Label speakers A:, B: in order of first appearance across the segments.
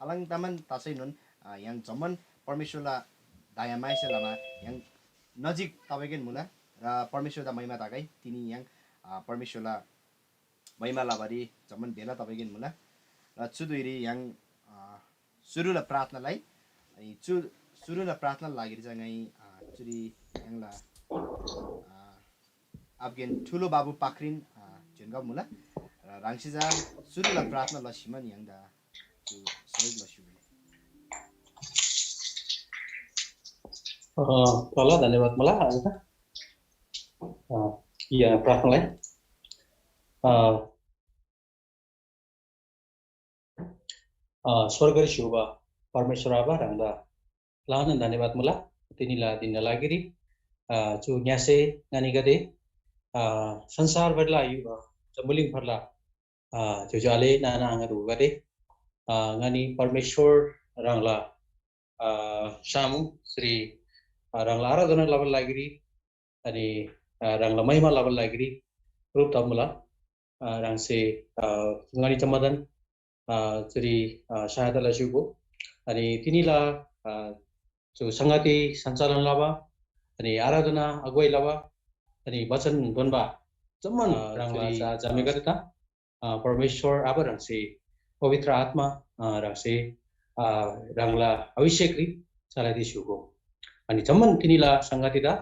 A: halang taman tasai nun yang zaman परमेश्वरलाई दाया माइसेलामा yang नजिक तपाईँकै मुला र परमेश्वरदा महिमा ताकै तिनी yang परमेश्वरलाई महिमा लाबारी जमन बेला तपाईँकै मुला र चुदुइरी yang सुरुला प्रार्थनालाई सुरुला प्रार्थना लागि चाहिँ चुरी यङला आपगेन ठुलो बाबु पाखरिन जुनगा मुला र राङसिजा सुरुला प्रार्थना लसिमन यङदा चु सहयोग लसिमन
B: Kalau धन्यवाद मलाई आज यहाँ प्रार्थनालाई स्वर्गीय शिवा परमेश्वर आबा रांदा लान धन्यवाद मलाई तिनीला दिन लागिरी जो न्यासे नानी गदे संसार भरला यु जमुलिङ भरला जो जाले नाना आंगरु गदे ngani परमेश्वर रांगला सामु श्री रांगला आराधना लाबल लागिरी अनि रांगला महिमा लाबल लागिरी रूप तमुला रांगसे ngani चमदन जरी सहायता लसिको अनि तिनीला जो संगति सञ्चालन लाबा अनि आराधना अगुवाई लाबा अनि वचन बनबा जम्मन रांगला जामेगा था परमेश्वर आबा रांगसे पवित्र आत्मा रांगसे रांगला अभिषेकरी चालादि सुको अनि जम्मन तिनीला संगतिदा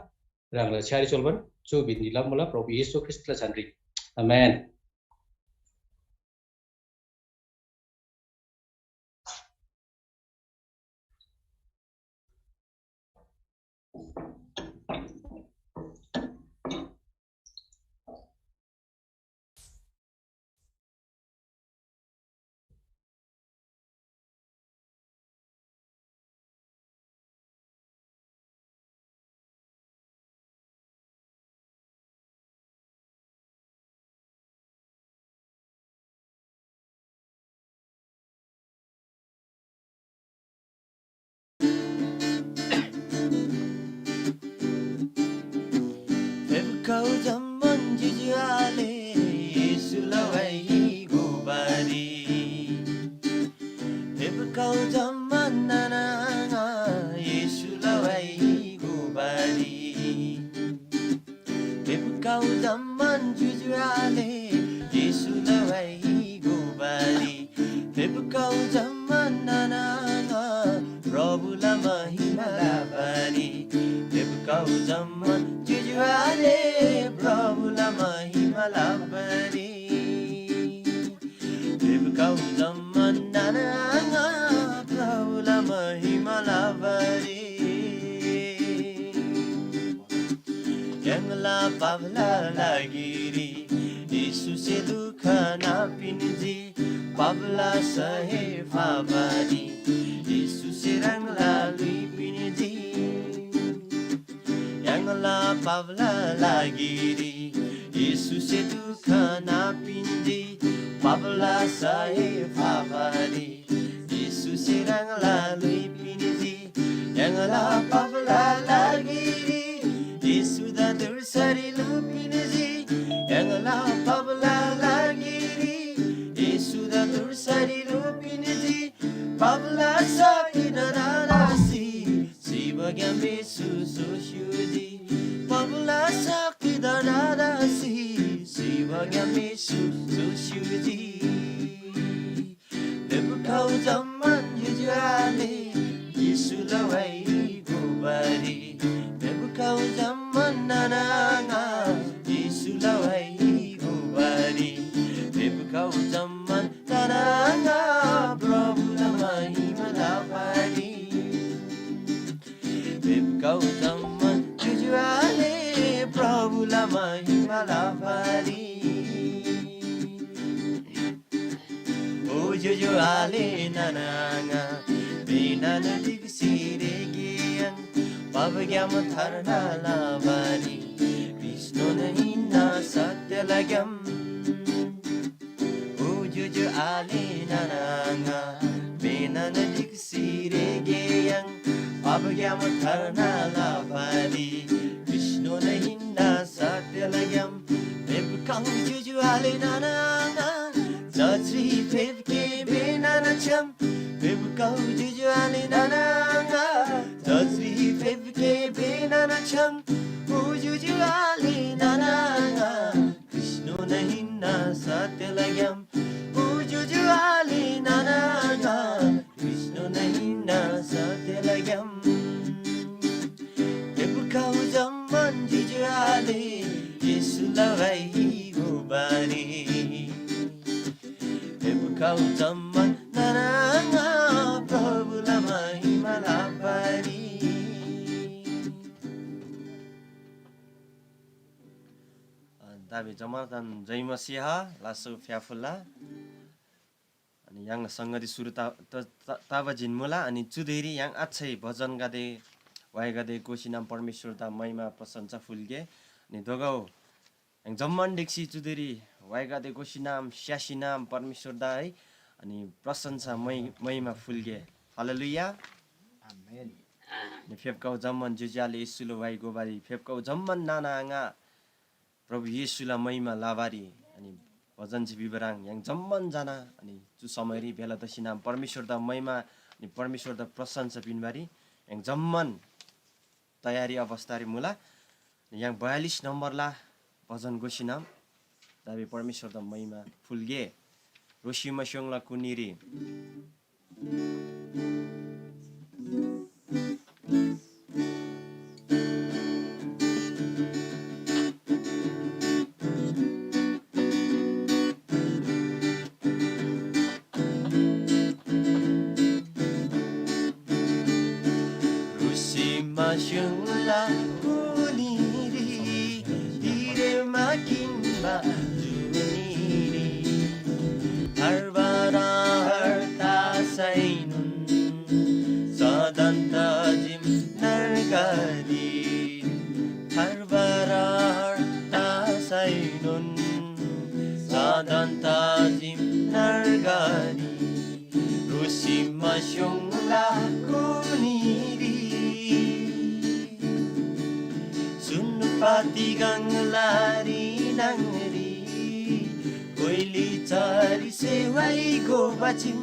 B: रांगला छ्यारी चलबन जो बिन्दिला मुला प्रभु येशू ख्रीष्टला छन्री आमेन
C: Kau zaman jujuale sulawai gubari kau zaman nananga sulawai gubari kau zaman jujuale sulawai gubari kau zaman nananga Prabhula mahima labari kau zaman jujuale Prabhula mahima labari kau zaman nananga Prabhula mahima labari Yangla pavla lagiri Yesu se dukha na pinji pavla sahe favani Yesu se rangla lui pinji Yangla pavla lagiri Yesu se dukha na pinji pavla sahe favani Yesu se rangla lui pinji Yangla pavla lagiri Yesu da dursari lupinji Yangla pavla lagiri Yesu da dursari lupinji pavla sakina narasi Siva gambe susoshuji pavla sakina narasi Siva gambe susoshuji kau zaman jujuale Yesu lawai gubari kau zaman nananga Yesu lawai gubari kau zaman nananga Prabhula mahima labari kau zaman jujuale Prabhula mahima labari Oh jujuale nananga binana digsire gyan Pavagyam tharna labari Vishnu nahinna satyalagam Ujuju ali nananga Benana diksire geyang Pavagyam tharna labari Vishnu nahinna satyalagam Vibkang juju ali nananga Jajri vibke benana cham Febkau juju ali nananga Tajri febke benana chang Juju ali nananga Krishna nahinna satya lagyam Juju ali nananga Krishna nahinna satya lagyam Febkau zaman juju ali Yesu lawai gobari Febkau zaman nananga Prabhu lamai malabari David Jonathan Jai Masiha Lasso Fiafula अनि yang sangari suru tava jinmula अनि चुदेरी yang अच्छै bhajan गादे why गादे कोसिनाम परमेश्वर ता महिमा प्रशंसा फुलगे अनि दोगाउ yang जम्मन डेक्सी चुदेरी why गादे कोसिनाम स्यासिनाम परमेश्वर दा है अनि प्रशंसा महिमा फुलगे हालेलुया
A: आमेन
C: नि फेपकाउ जम्मन जुजाले येशुलो वाइ गोबारी फेपकाउ जम्मन नानाङा प्रभु येशुला महिमा लाबारी अनि भजन जी विवराङ yang जम्मन जाना अनि चु समयरी बेला दसिनाम परमेश्वर दा महिमा अनि परमेश्वर दा प्रशंसा पिनबारी yang जम्मन तयारी अवस्थारी मुला yang 42 नम्बर ला भजन गोसिनाम दाबी परमेश्वर दा महिमा फुलगे रोशिमा स्योङला कुनिरी Masyungla kuniri dire makinba juniri harbara harta sainun sadanta jim nargadi harbara harta sainun sadanta jim nargadi rusi masyungla kuniri Patigang lari nangri Koili cari sewai go bacim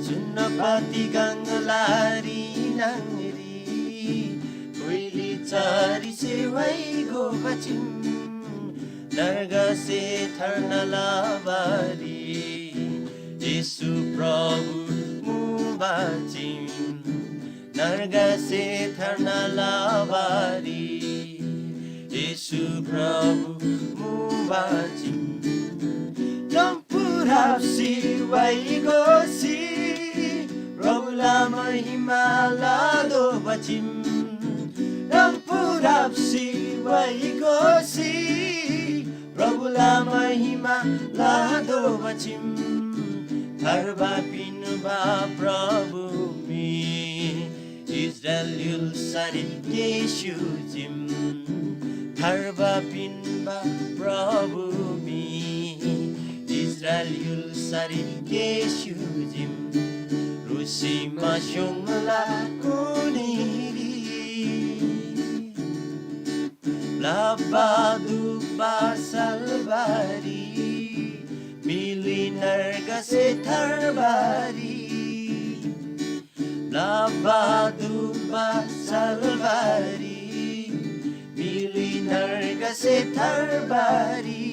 C: Sunna patigang lari nangri Koili cari sewai go bacim Narga se tharna labari Yesu Prabhu mu bacim Narga se tharna labari Yesu Prabhu mubachim Jampurapsi waigosi Prabhu la mahima lado bachim Jampurapsi waigosi Prabhu la mahima lado bachim Tharba pinba Prabhu mi Israel sari Yeshujim Tharba pinba Prabhu mi Israel sari Yeshujim Rusi masyungla kuniri Labadu basalbari Mili narga se tharbari Labadu basalbari Mili narga se tharbari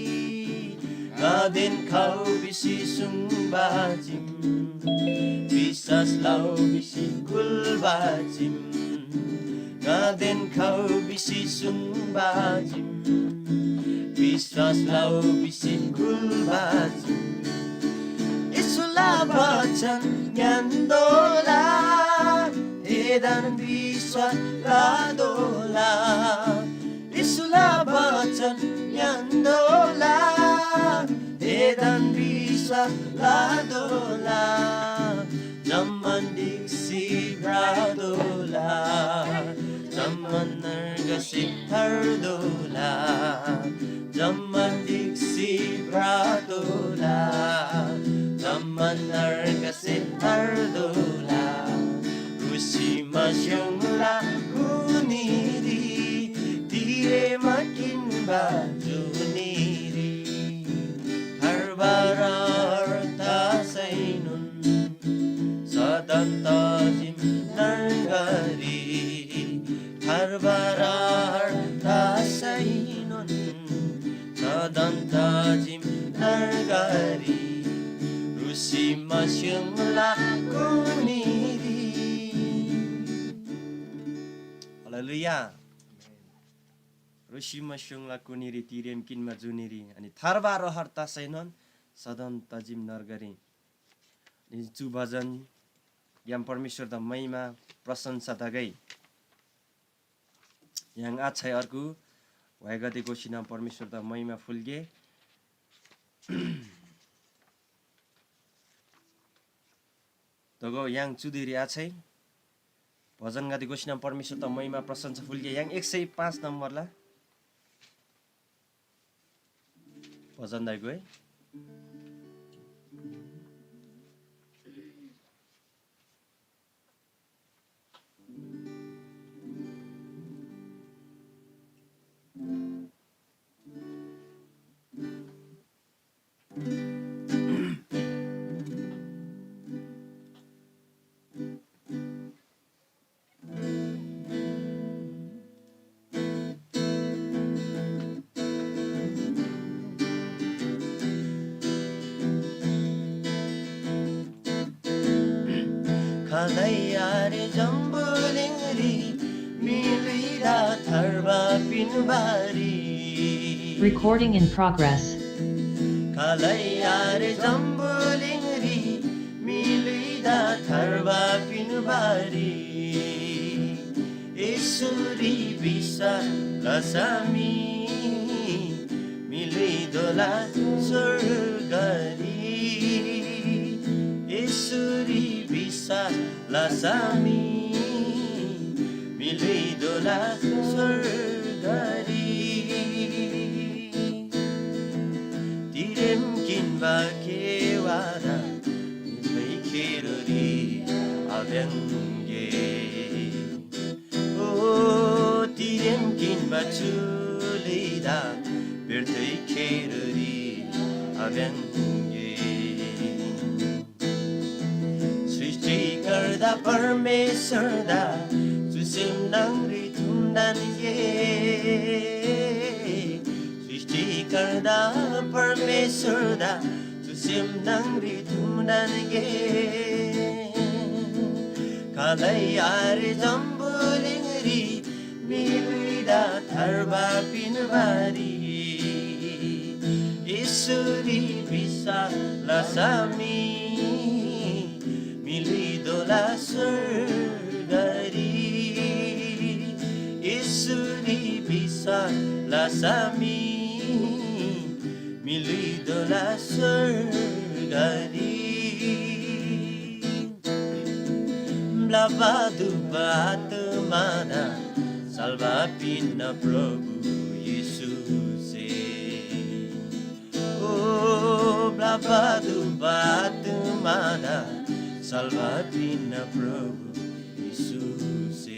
C: Gaden kau bisi sungbajim Bisas lau bisi kulbajim Gaden kau bisi sungbajim Bisas lau bisi kulbajim Isula bachan nyandola Edan biswas ladola Isula bachan nyandola Edan biswas ladola Zaman diksi bradola Zaman nargasi hardola Zaman diksi bradola Zaman nargasi hardola Rusi masyungla kuniri Dire makin bajuniri Harbara harta sainun सदन्तजिम नर्गरी थारबारार तासैनुन सदन्तजिम नर्गरी रुसी मस्युङला कुनिरी हालेलुया रुसी मस्युङला कुनिरी तिरेम किनमा जुनिरी अनि थारबारो हर्ता सैनन सदन तजिम नरगरी जु भजन याम परमेश्वर the महिमा प्रशंसा दगै yang achai arku waigati gosina परमेश्वर the महिमा फुलगे तगो yang चुदिरी achai भजन गाती गosina परमेश्वर द महिमा प्रशंसा फुलगे yang 105 नम्बरला भजन दाइको है Kalayari jambulingi milida tharba pinbari
D: Recording in progress.
C: Kalayari jambulingi milida tharba pinbari Isuri bisa lasami milidola surgari Isuri bisa lasami milidola surgari Direm kinba kewara Mikiruri avenge Oh direm kinba chulida Bertai kiruri avenge सृष्टि गर्दा परमेश्वर दा सुसिम नंगरी थुम्दान ये सृष्टि गर्दा परमेश्वर दा सुसिम नंगरी थुम्दान ये कालैयारे जम्बुलिंगरी मिलिदा थर्बा पिनबारी ईश्वरी बिसा लसामी milidola surgari Isuri bisa lasami milidola surgari Blavado batamana salva pina Prabhu Jesus Oh blavado batamana Salva pina Prabhu Jesus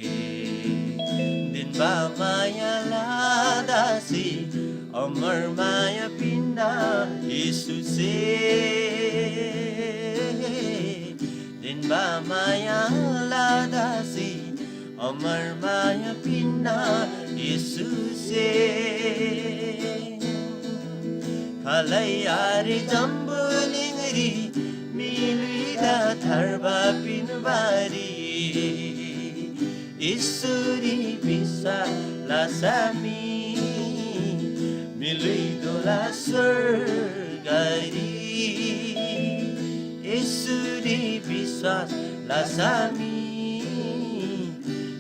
C: Din ba maya ladasi Amar maya pina Jesus Din ba maya ladasi Amar maya pina Jesus Kalayari jambulingri milida tharba pinbari Isuri bisa lasami milidola surgari Isuri bisa lasami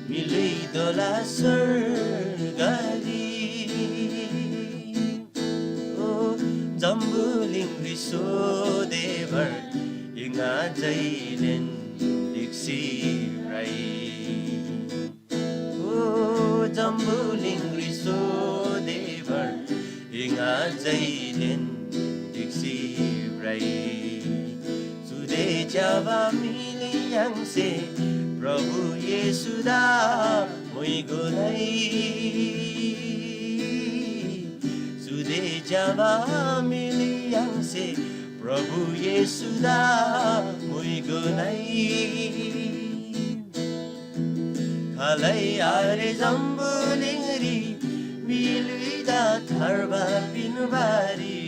C: milidola surgari Oh jambuling riso devar Inga jailen diksi rai Oh jambuling riso devar Inga jailen diksi rai Sude java mili yang se Prabhu Yesuda moi gunai Sude java mili yang se Prabhu Yesuda muy gunai Alay are Zambulingri, Milvida Tarba Pinubari,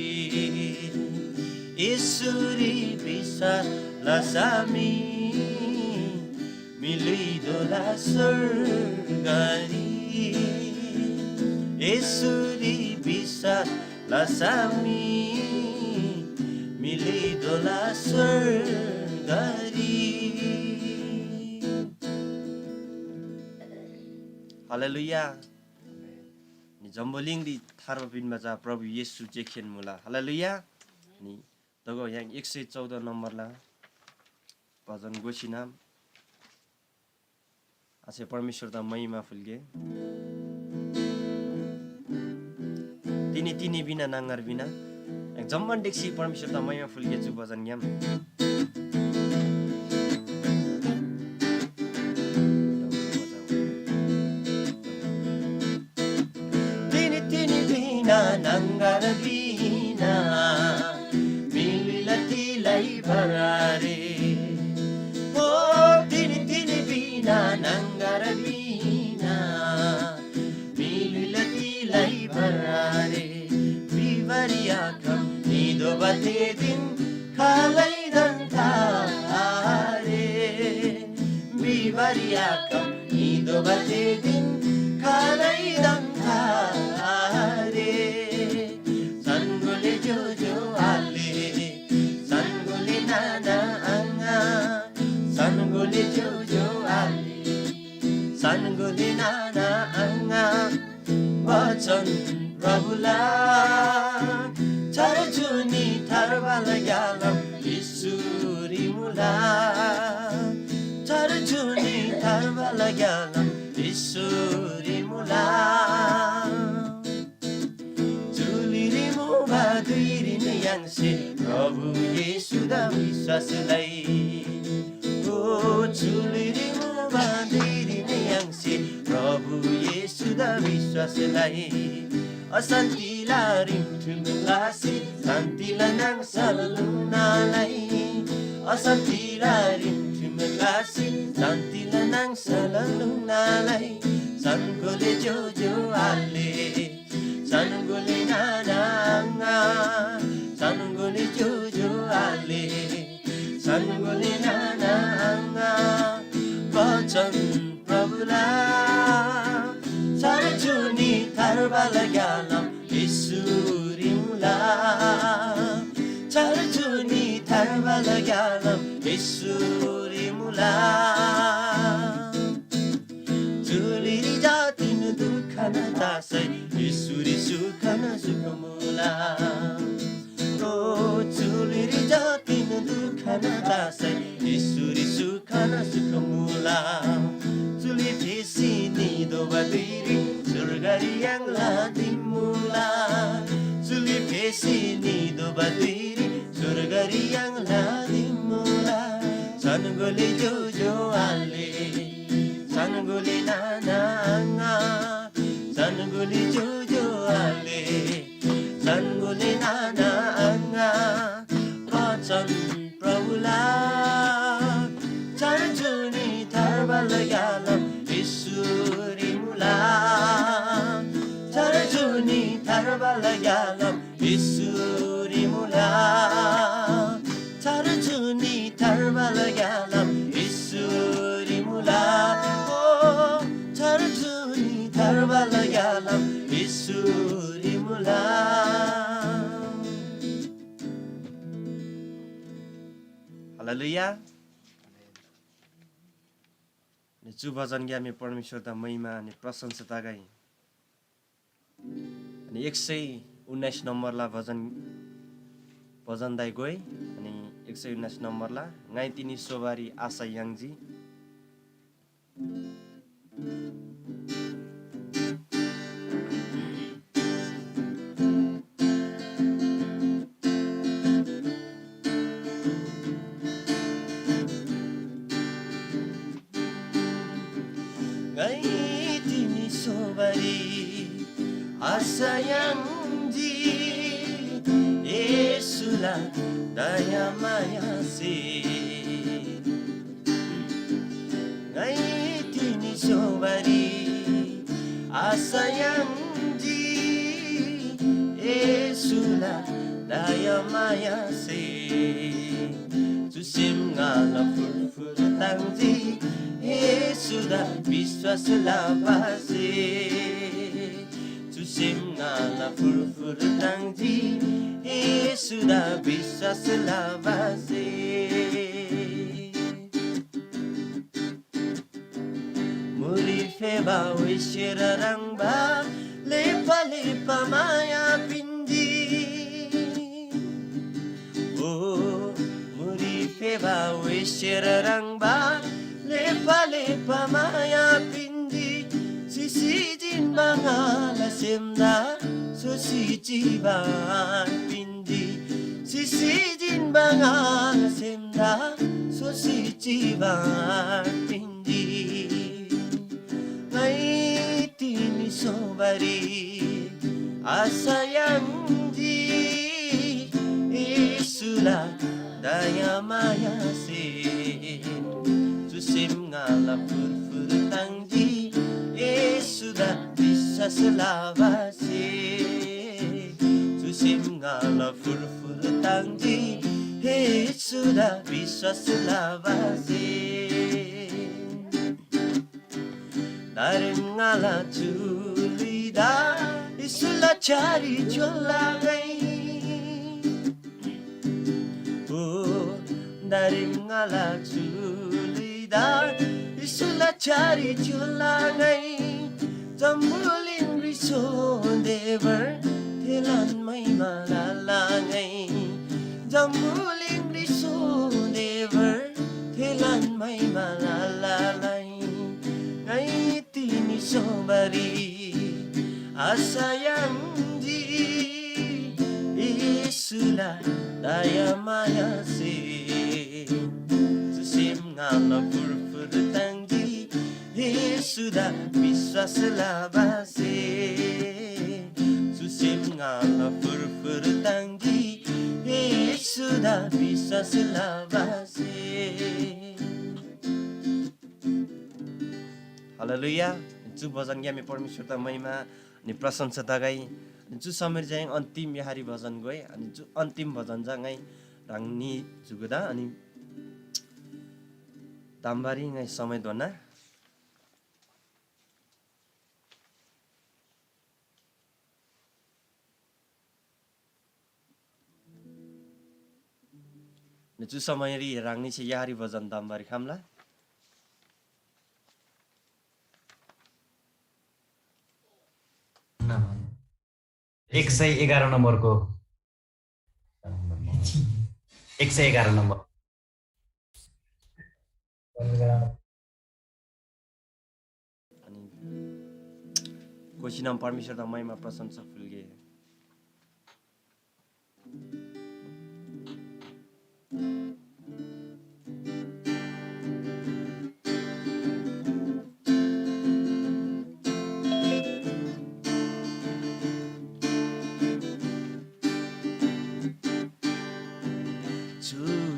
C: Isuri Bisa Lasami, Milido La Surgari, Isuri Bisa Lasami, Milido La Surgari. Hallelujah. Ni jamboling di tharbin baca प्रभु येशू जेखेन मुला हालेलुया नि तगो yang 114 नम्बरला भजन गोसिना आसे परमेश्वर दा महिमा फुल्गे तिनी तिनी बिना नांगार बिना एक जम्मन देखि परमेश्वर दा महिमा फुल्गे छु भजन याम Nangarabina Mililatilay barare Oh tini tini bina nangarabina Mililatilay barare Vivariyakam nido batedin kalay dantare Vivariyakam nido batedin kalay dantare Jojo ale, sangole nana anga, sangole jojo ale, sangole nana anga, vachan prabhula, charjuni tharvala galam, isuri mula, charjuni tharvala galam, isuri mula. प्रभु येशू दा विश्वासलाई ओ चुलिरी बाँधिरी यांसे प्रभु येशू दा विश्वासलाई अशान्तिला रिम्ठुलासी शान्तिला नाङसलुनालाई अशान्तिला रिम्ठुलासी शान्तिला नाङसलुनालाई सनगोले जो जो आले सनगोले नानाङा Sangole jojo ale, sangole nananga, vachan prabhula, sarjuni tharbala galam, isuri mula, sarjuni tharbala galam, isuri mula, juliri jatin dukhana dasai, isuri sukhana sukhamula. Chuliri jatin dukhana dasai isuri sukhana sukhamula chuli phesi nido badiri surgari yang ladimula chuli phesi nido badiri surgari yang ladimula sangole jojo ale sangole nananga sangole jojo ale sangole nana Vachan prabhula charjuni tharbala galam isuri mula charjuni tharbala galam isuri mula charjuni tharbala galam isuri mula oh charjuni tharbala galam isuri mula Hallelujah. Ju भजन गामे परमेश्वर दा महिमा अनि प्रशंसा गाई अनि 119 नम्बरला भजन दाइ गए अनि 119 नम्बरला गाई तिनी सोबारी आशा याङजी Asayangji Yesulah daya maya si Ngai tini sobari sayangji Yesula daya maya se Tusim ngala furfur tangji Yesuda biswas labase Tusim ngala furfur tangji Yesuda biswas labase Muri feba wishirarang ba Lepa lepa maya pindi Oh Muri feba wishirarang ba Lepa lepa maya pindi Sisijin mga lasemda Sosijiban pindi Sisijin mga lasemda Sosijiban pindi Ngay tinisobari asayangji Isula daya maya sin Susim ngala furfur tangji Isuda bisa selawasi Susim ngala furfur tangji Isuda bisa selawasi Darim ngala julida Isula cari jolagai Oh Darim ngala julida Isula cari jolagai Tambulin riso dever Telan may malalangai Tambulin riso dever Telan may malalalay Ngay tinisobari asayangji Isula daya maya se Susim ngala furfur tangji Isuda biswas labase Susim ngala furfur tangji Isuda biswas labase हालेलुया जो भजन ज्ञामी परमेश्वर त महिमा अनि प्रशंसा गाई जो समय जाए अन्तिम यहारी भजन गए अनि जो अन्तिम भजन जाए राङ्नी जुगुदा अनि ताम्बारी गाई समय दोना जो समय राङ्नी छ यहारी भजन ताम्बारी खामला
E: 111 नम्बरको 111 नम्बर
C: अनि कोसिनाम परमेश्वर त महिमा प्रशंसा फुल्गे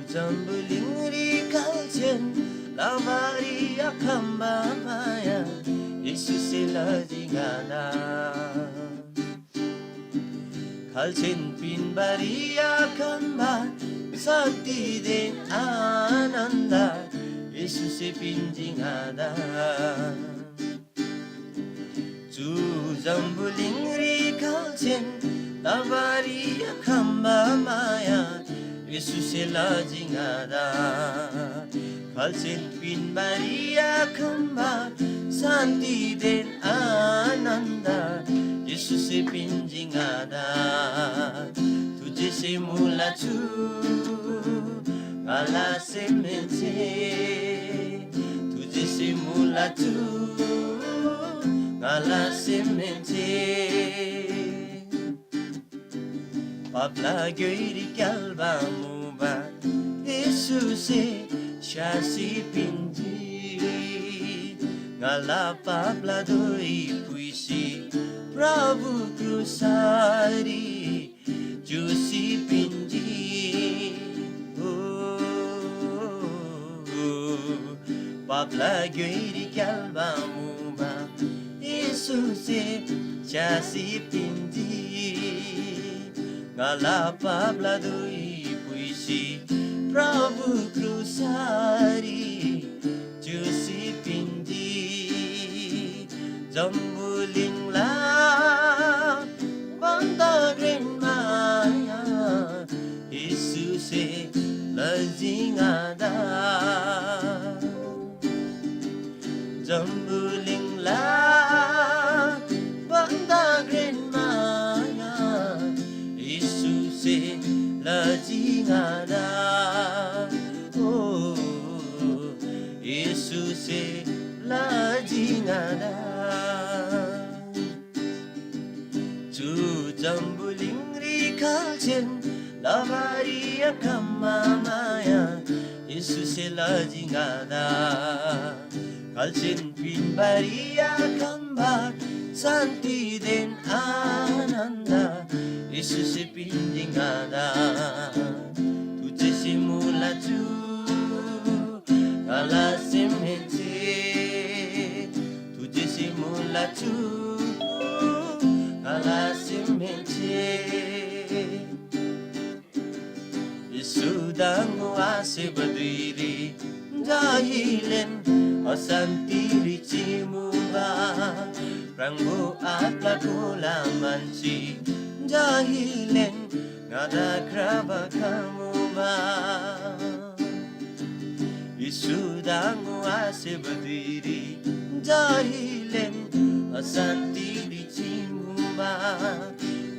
C: Jambuling kaljen lamari akamba maya Yesus elajingana kaljen pinbari akamba sakti den ananda Yesus pinjingada Ju jambuling kaljen lamari akamba maya Yesus elajingada kalsen pinbariya kamba santi den ananda Yesus pinjingada tujhe se mula chu ngala se mense tujhe se mula chu ngala se mense Papla göri kalba muba Yesus'e şasi pinji Ngala papla doi puisi Prabhu krusari Jusi pinji Papla göri kalba muba Yesuse chasi pindi ngala pabla dui puisi Prabhu krusari jusi pindi jambuling la banda green maya Yesuse lazingada jambuling la banda green maya Yesuse lazingada oh Yesuse lazingada chu jambuling rikalchen lavaria kamamaya Yesuse lazingada kalchen pinbaria kamba santi den ananda Yesuse pinjingada tuche simula chu kala semente tuche simula chu kala semente Yesudangu ase badiri jahilen asantiri cimuba Pranggo atla kula manci jahilen ngada kraba kamuba Yesudangu ase badiri jahilen asantiri cimuba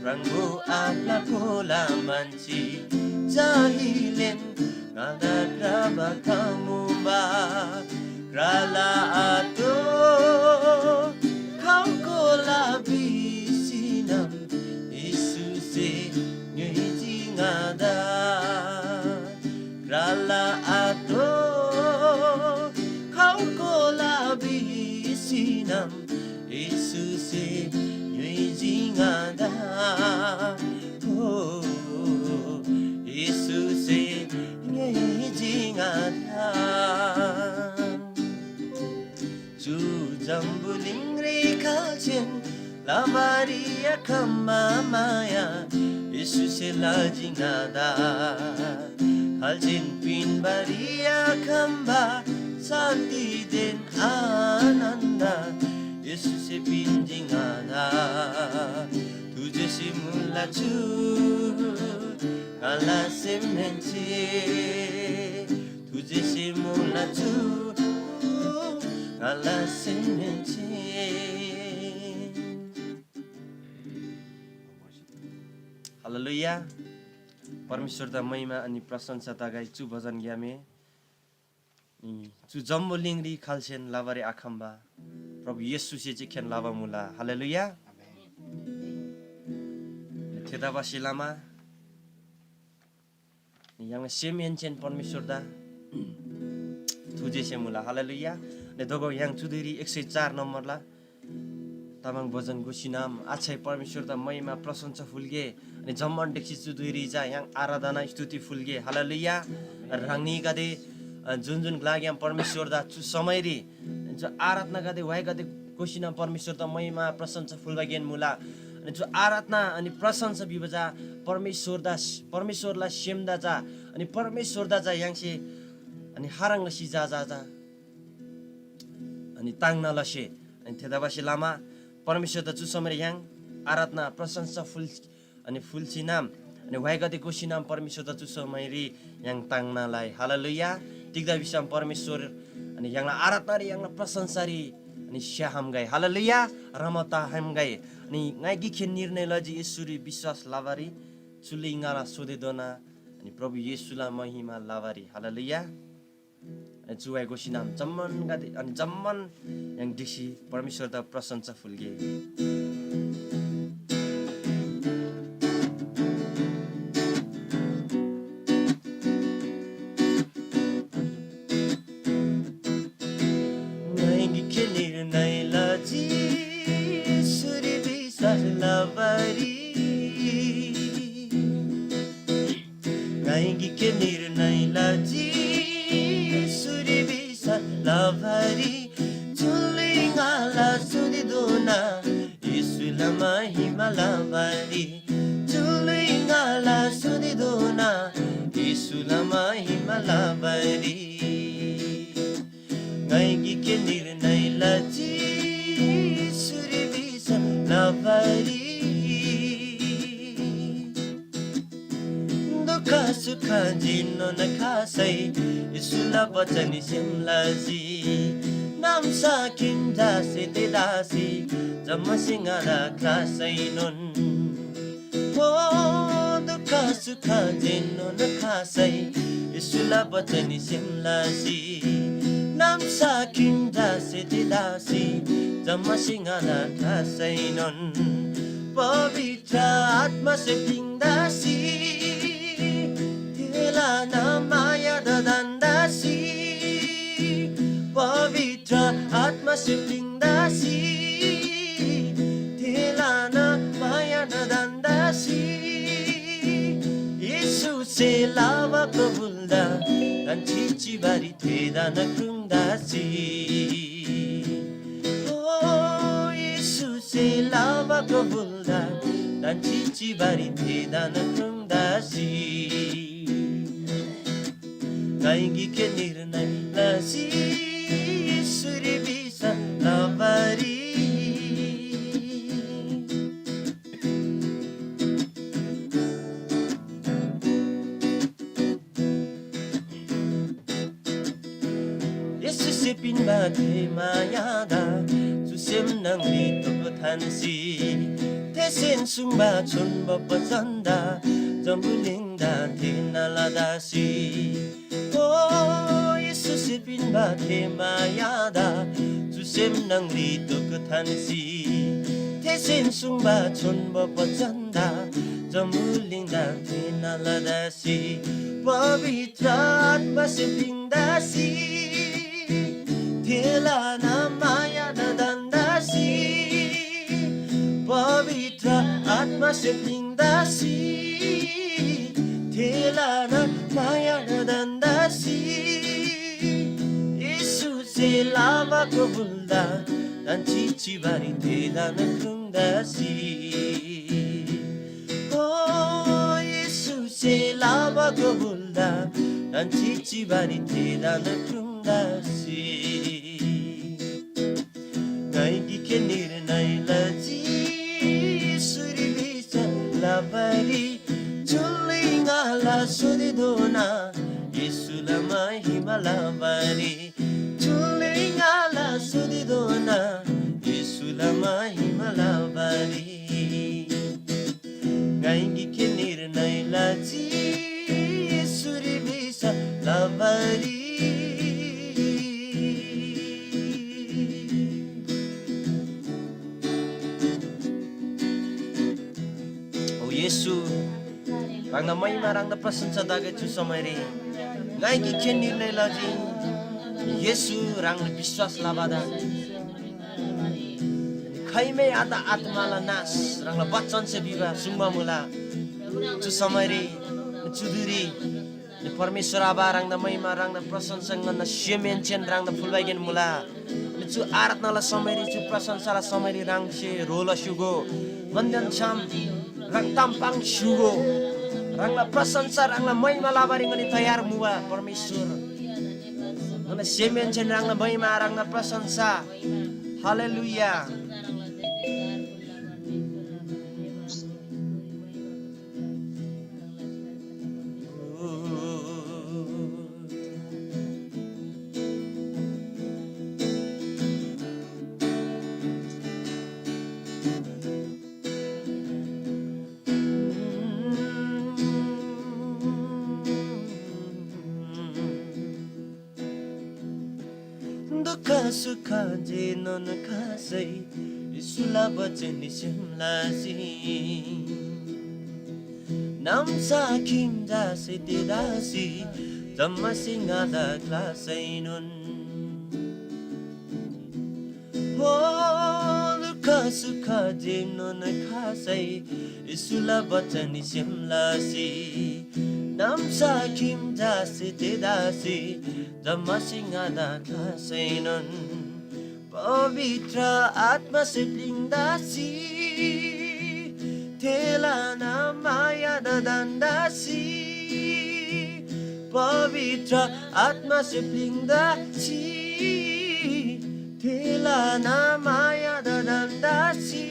C: Pranggo atla kula manci jahilen ngada kraba kamuba Krala ato kau kola bisinam Yesuse nyuji ngada Krala ato kau kola bisinam Yesuse nyuji ngada oh Yesuse nyuji ngada jambuling rikalchen lavaria kamamaya Yesuse lazingada kalchen pinbaria kamba santi den ananda Yesuse pinjingada tuje simula chu kala semente tuje simula chu kala semente Haleluya परमेश्वरदा महिमा अनि प्रशंसा तागाई चु भजन ग्यामे नि चु जम्बुलिङरी खालसेन लाबारे आखम्बा प्रभु येशूसे चाहिँ खेन लाबा मुला हालेलुया थेदाबासी लामा yang semenchen परमेश्वरदा तुझे से मुला हालेलुया ने दोगो yang चुदेरी 104 नम्बर ला तामाङ भजन गुसिनाम आछै परमेश्वरदा महिमा प्रशंसा फुलगे अनि जम्मन देखि चुदेरी जा yang आराधना स्तुति फुलगे हालेलुया रंगनी गदे जुन लाग्याम परमेश्वरदा चु समयरी जो आराधना गदे वाइ गदे गुसिनाम परमेश्वरदा महिमा प्रशंसा फुलगेन मुला अनि जो आराधना अनि प्रशंसा बिबजा परमेश्वरलाई सेमदा जा अनि परमेश्वरदा जा याङसे अनि हाराङलसी जा अनि ताङना लसे अनि थेदाबासी लामा परमेश्वरदा चु समय याङ आराधना प्रशंसा फुल अनि फुलसी नाम अनि वाइगदे कोसी नाम परमेश्वरदा चु समय रि याङ ताङनालाई हालेलुया तिगदा बिसाम परमेश्वर अनि याङला आराधना रि याङला प्रशंसा रि अनि स्याहाम गाई हालेलुया रमता हम गाई अनि ngaigi khen निर्णय लजी येशूरी विश्वास लावारी चुलिङाला सोदेदोना अनि प्रभु येशूला महिमा लावारी हालेलुया जुवाइ गोसिनाम जम्मन गादे अनि जम्मन yang दिसी परमेश्वरदा प्रशंसा फुलगे ngaigi khen निर्णय लजी येशूरी विश्वास लावारी ngaigi khen निर्णय लजी Lavari, tuling ala sudiduna. ngaigi ke nirnai laji suri bisa labari दुखा सुखा जिन्नो न खासै इसुला बचनी सिमलाजी नाम साकिन जासे ते दासी जम्मा सिंगारा खासै नुन ओ दुखा सुखा जिन्नो न खासै इसुला बचनी सिमलाजी नाम साकिन जासे ते दासी जम्मा सिंगारा खासै नुन पवित्र आत्मा से पिंदासी Telana maya dadandasi Pavitra atma siplingdasi Telana maya dadandasi Yesu se lava kabulda Dan chichi bari tedana krungdasi Oh Yesu se lava kabulda Dan chichi bari tedana krungdasi ngaigi ke nirnai lazi suri bisa labari Yesus sepin bate mayada susem nang lito pathansi tesen sumba chunba pachanda jambulinda tinaladasi Oh, Yesus sepin bate mayada Jusem nang lito kathansi Tesen sumba chunba pachanda Jamuling dante naladasi Pavitra atma sepindasi Tela na maya dadandasi Pavitra atma sepindasi Tela na maya dadandasi Yesus se lava kabulda Dan chichi bari tela na krungdasi Oh Yesus se lava kabulda Dan chichi bari tela na krungdasi ngaigi ke nirnai laji suri bisa labari Chulingala sudidona Yesula mahimalabari Chulingala sudidona Yesula mahimalabari ngaigi ke nirnai laji suri bisa labari Oh Yesu Rangna mahima rangna prasansa daga छु समय ngaigi ke निर्णय laji Yesu rangna विश्वास लाबादा खैमे आता आत्माला नास रangna बच्चन से विवाह zumba मुला छु समय छु दुरी परमेश्वर आबा rangna महिमा rangna प्रशंसा गर्न सेमेन्चेन rangna फुलबाइगेन मुला छु आराधनाला समय छु प्रशंसाला समय rangse रोला सुगो वन्दन छम rang tampang sugo rangla prasansa rangla महिमा लाबारी ngani tayar muwa परमेश्वर ngana semenchen rangla महिमा rangla prasansa haleluya Duka suka jenon kasai Isula bachani simlasi Nam sakim dasi didasi Dhamma singada klasai nun Oh duka suka jenon kasai Isula bachani simlasi Nam sakim dasi didasi Dhamma singada klasai nun Pavitra atma se blindasi Telana maya dadandasi Pavitra atma se blindasi na maya dadandasi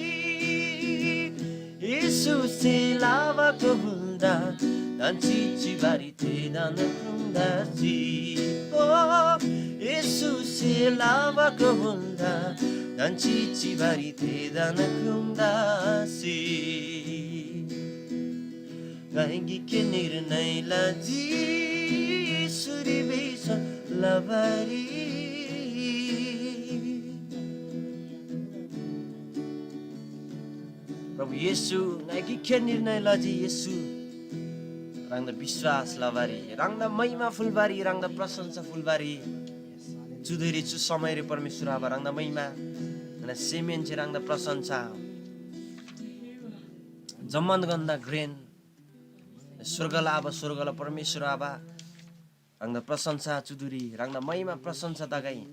C: Yesus'e lava kohunda dan cici bari te dan kundasi Oh Yesus'e lava kohunda dan cici bari te dan kundasi Gaingi kenir naila ji suri bisa labari प्रभु येशू Nike खेनिर नै लजी येशू राङ्दा विश्वास लबारी राङ्दा महिमा फुलबारी राङ्दा प्रशंसा फुलबारी चुदेरी चु समय रे परमेश्वर आबा राङ्दा महिमा न सेमेन चे राङ्दा प्रशंसा जम्मन गन्दा ग्रेन स्वर्गला आबा स्वर्गला परमेश्वर आबा राङ्दा प्रशंसा चुदुरी राङ्दा महिमा प्रशंसा तगाई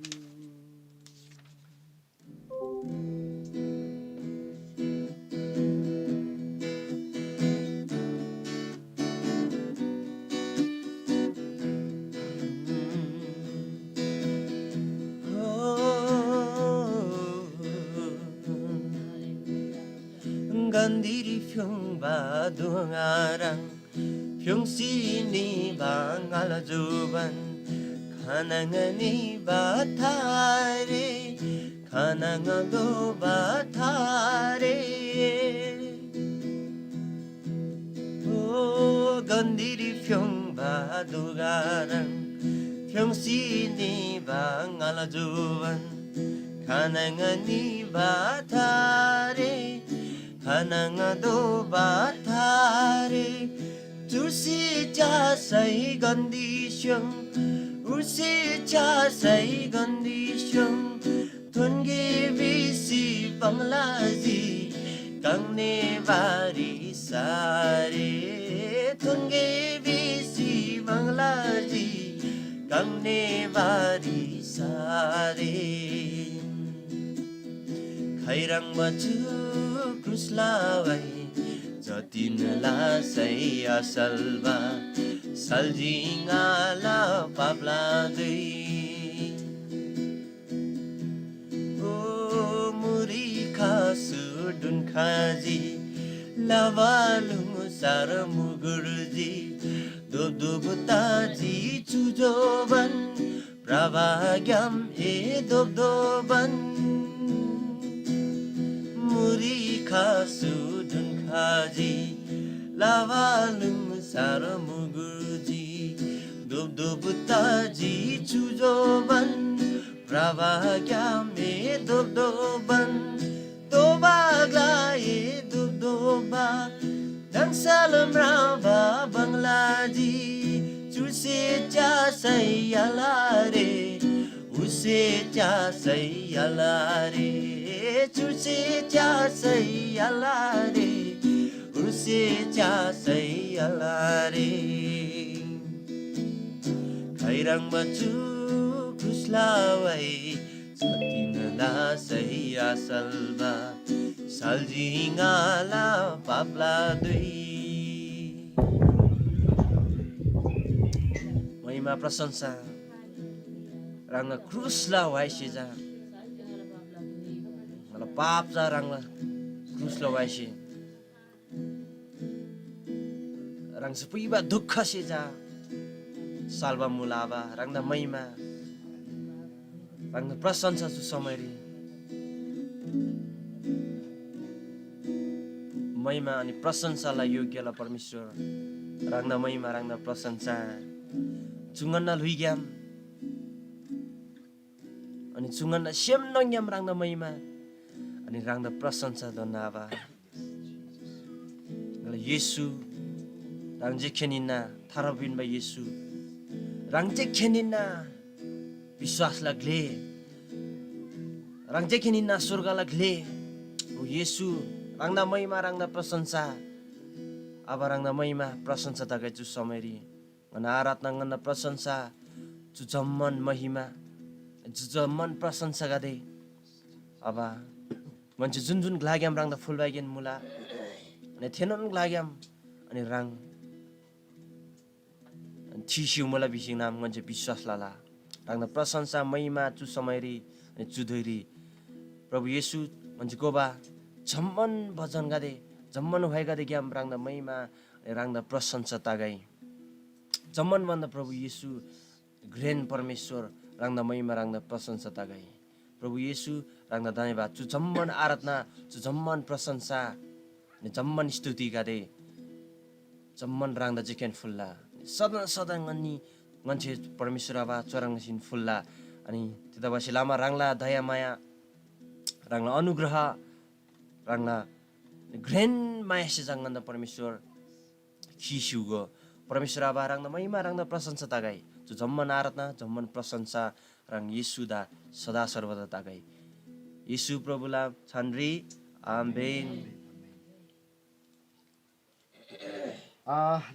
C: Gandiri fyong ba dungarang fyong sini ba ngala juban kanangani ba thare kanangado ba thare oh gandiri fyong ba dungarang fyong sini ba ngala juban kanangani ba thare Kanangado batare Tursi jasai condition Ursi jasai condition Tunge visi panglazi Kangne vari sare Tunge visi panglazi Kangne vari sare Khairang baju Kuslawai Jatin lasai asalba Saljingala pabladui O muri khasudun khaji Lavalung saramugurji Dobdobutaji chujoban Pravagyam e dobdoban Muri khasudun khaji lavalung saramugurji dobdobutaji chujoban pravagya me dobdoban dobagla e dobdoba dan salam rava banglaji chuse cha sayalare use cha sayalare Chuse cha say alare Urse cha say alare Khairang baju kuslawai Satin la say asalba Saljingala papla dui Mahima prasansa Rangna kruslawai sheja Paap jarang lah, krus lawaishi. Rang sepiba dukha seja, salva mulava, rang da mahima, rang da prasansa su samari. Mahima ani prasansa la yogya la परमेश्वर, rang da mahima, rang da prasansa. Chungan na luigyam, ani chungan na siem nongyam rang da mahima. Ani rangda prasansa donava ngala Yesu rangje khenina tharabin ba Yesu rangje khenina विश्वास लाग्ले रंगजे खिनिना स्वर्ग लाग्ले ओ येशू रंगना महिमा रंगना प्रशंसा अब रंगना महिमा प्रशंसा तकै जु summary गना आराधना गना प्रशंसा जु जम्मन महिमा जु जम्मन प्रशंसा गदे अब मान्छे जुन जुन लाग्याम रंगदा फुलबागेन मुला अनि थेनन लाग्याम अनि रंग थिसिउ मला बिसिङ नाम गन्छ विश्वास लाला रंगदा प्रशंसा महिमा जु समरी अनि जुधैरी प्रभु येशू म्हणजे गोबा जम्मन भजन गादे जम्मन भए गादे ग्याम रांगदा महिमा रांगदा प्रशंसा तागाई जम्मन भन्दा प्रभु येशू ग्रेन परमेश्वर रांगदा महिमा रांगदा प्रशंसा तागाई प्रभु येशू रांगदा धन्यवाद चु जम्मन आराधना चु जम्मन प्रशंसा जम्मन स्तुति गादे जम्मन रांगदा जिकेन फुल्ला सदा सदा ngani nganche परमेश्वर आबा चोराङ सिन फुल्ला अनि त्यता बसी लामा रांगला दया माया रांगला अनुग्रह रांगला ग्रेन माया से जंगन्दा परमेश्वर खिसुगो परमेश्वर आबा रांगदा महिमा रांगदा प्रशंसा तागाई जो जम्मन आराधना जम्मन प्रशंसा रांग येशूदा सदा सर्वदा तागाई येशू प्रभुला छानरी आमेन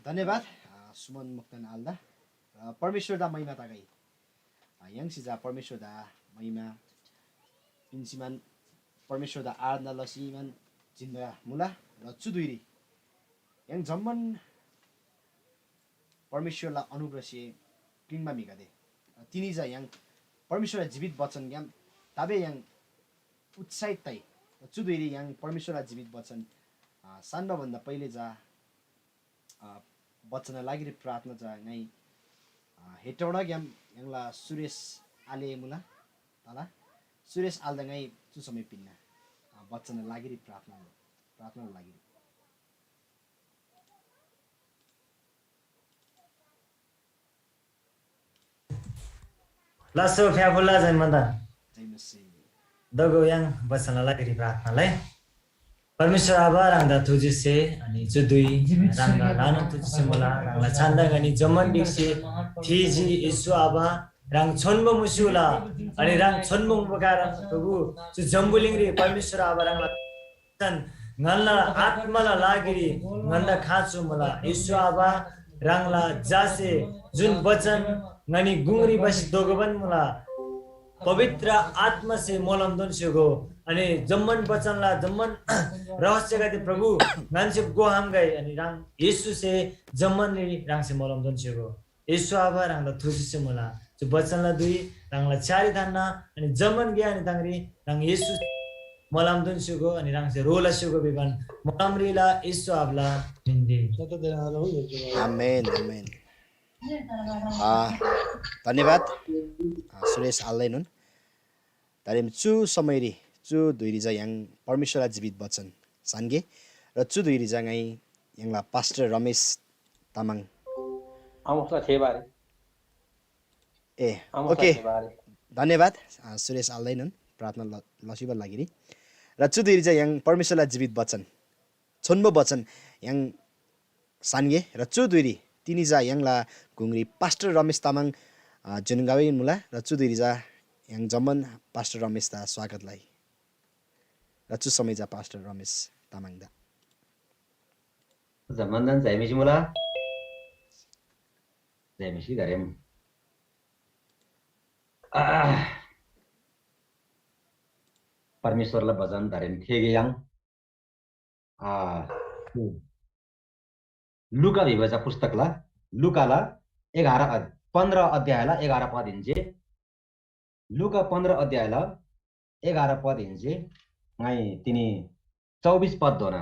A: धन्यवाद सुमन मुक्तन आल्दा परमेश्वरदा महिमा तागाई यङसिजा परमेश्वरदा महिमा पिन्सिमान परमेश्वरदा आराधना लसिमान जिन्दा मुला र चुदुइरी यङ जम्मन परमेश्वरलाई अनुग्रह से किङमा मिगादे तिनी जा यङ परमेश्वरलाई जीवित वचन ग्याम ताबे यङ उत्साहित ताई चुदुइरी यङ परमेश्वरलाई जीवित वचन सान्ना भन्दा पहिले जा वचन लागि प्रार्थना जा ngay हेटौडा ग्याम यङला सुरेश आले मुला तला सुरेश आल्दा ngay चु समय पिन्ना वचन लागि प्रार्थना लागि
E: लासो फ्याफुल्ला जय मन्दा
A: जय मसी
E: दगो याङ बच्चनलाई फेरि प्रार्थनालाई परमेश्वर आबा रांगदा तुझसे अनि जुदुई रांगदा लानो तुझसे मला रांगला छान्दा गनी जमन दिक्से थिजी यीशु आबा रांग छोन्बो मुसुला अनि रांग छोन्बो बगार प्रभु जु जम्बुलिङ रे परमेश्वर आबा रांगला तन ngalla आत्माला लागिरी nganda खाचु मला यीशु आबा रांगला जासे जुन वचन ngani गुंगरी बसी दोगबन मला पवित्र आत्मा से मोलम दोन सेगो अनि जम्मन वचनला जम्मन रहस्य गते प्रभु मान्छे गोहाम गए अनि राङ येशू से जम्मन राङ से मोलम दोन सेगो येशू आबा राङला थुसि से मला जो वचनला दुई राङला चारि धान्ना अनि जम्मन गया अनि तांगरी राङ येशू मोलम दोन सेगो अनि राङ से रोला सेगो बेगन मोलमरीला येशू आबला हिन्दी
A: आमेन आमेन धन्यवाद सुरेश आल्दैनुन तारिम चु समयरी चु दुईरिजा याङ परमेश्वरलाई जीवित वचन सान्गे र चु दुईरिजा ngay यङला पास्टर रमेश तामाङ
B: आउँछ छेबारे
A: ए ओके धन्यवाद सुरेश आल्दैनुन प्रार्थना लसिबर लागि र चु दुईरिजा याङ परमेश्वरलाई जीवित वचन छोन्बो वचन याङ सान्गे र चु दुईरी तिनीजा यङला घुङ्री पास्टर रमेश तामाङ जुनगावे मुला र चु दुईरिजा यङ जम्मन पास्टर रमेश दा स्वागतलाई र चु समयजा पास्टर रमेश तामाङ दा
F: जमनदान जायमिशी मुला जायमिशी गरेम परमेश्वरलाई भजन धरेम थेगे याङ लुका विभाजा पुस्तकला लुकाला 15 अध्यायला 11 पद हिंजे लुका 15 अध्यायला 11 पद हिंजे ngay तिनी 24 पद दोना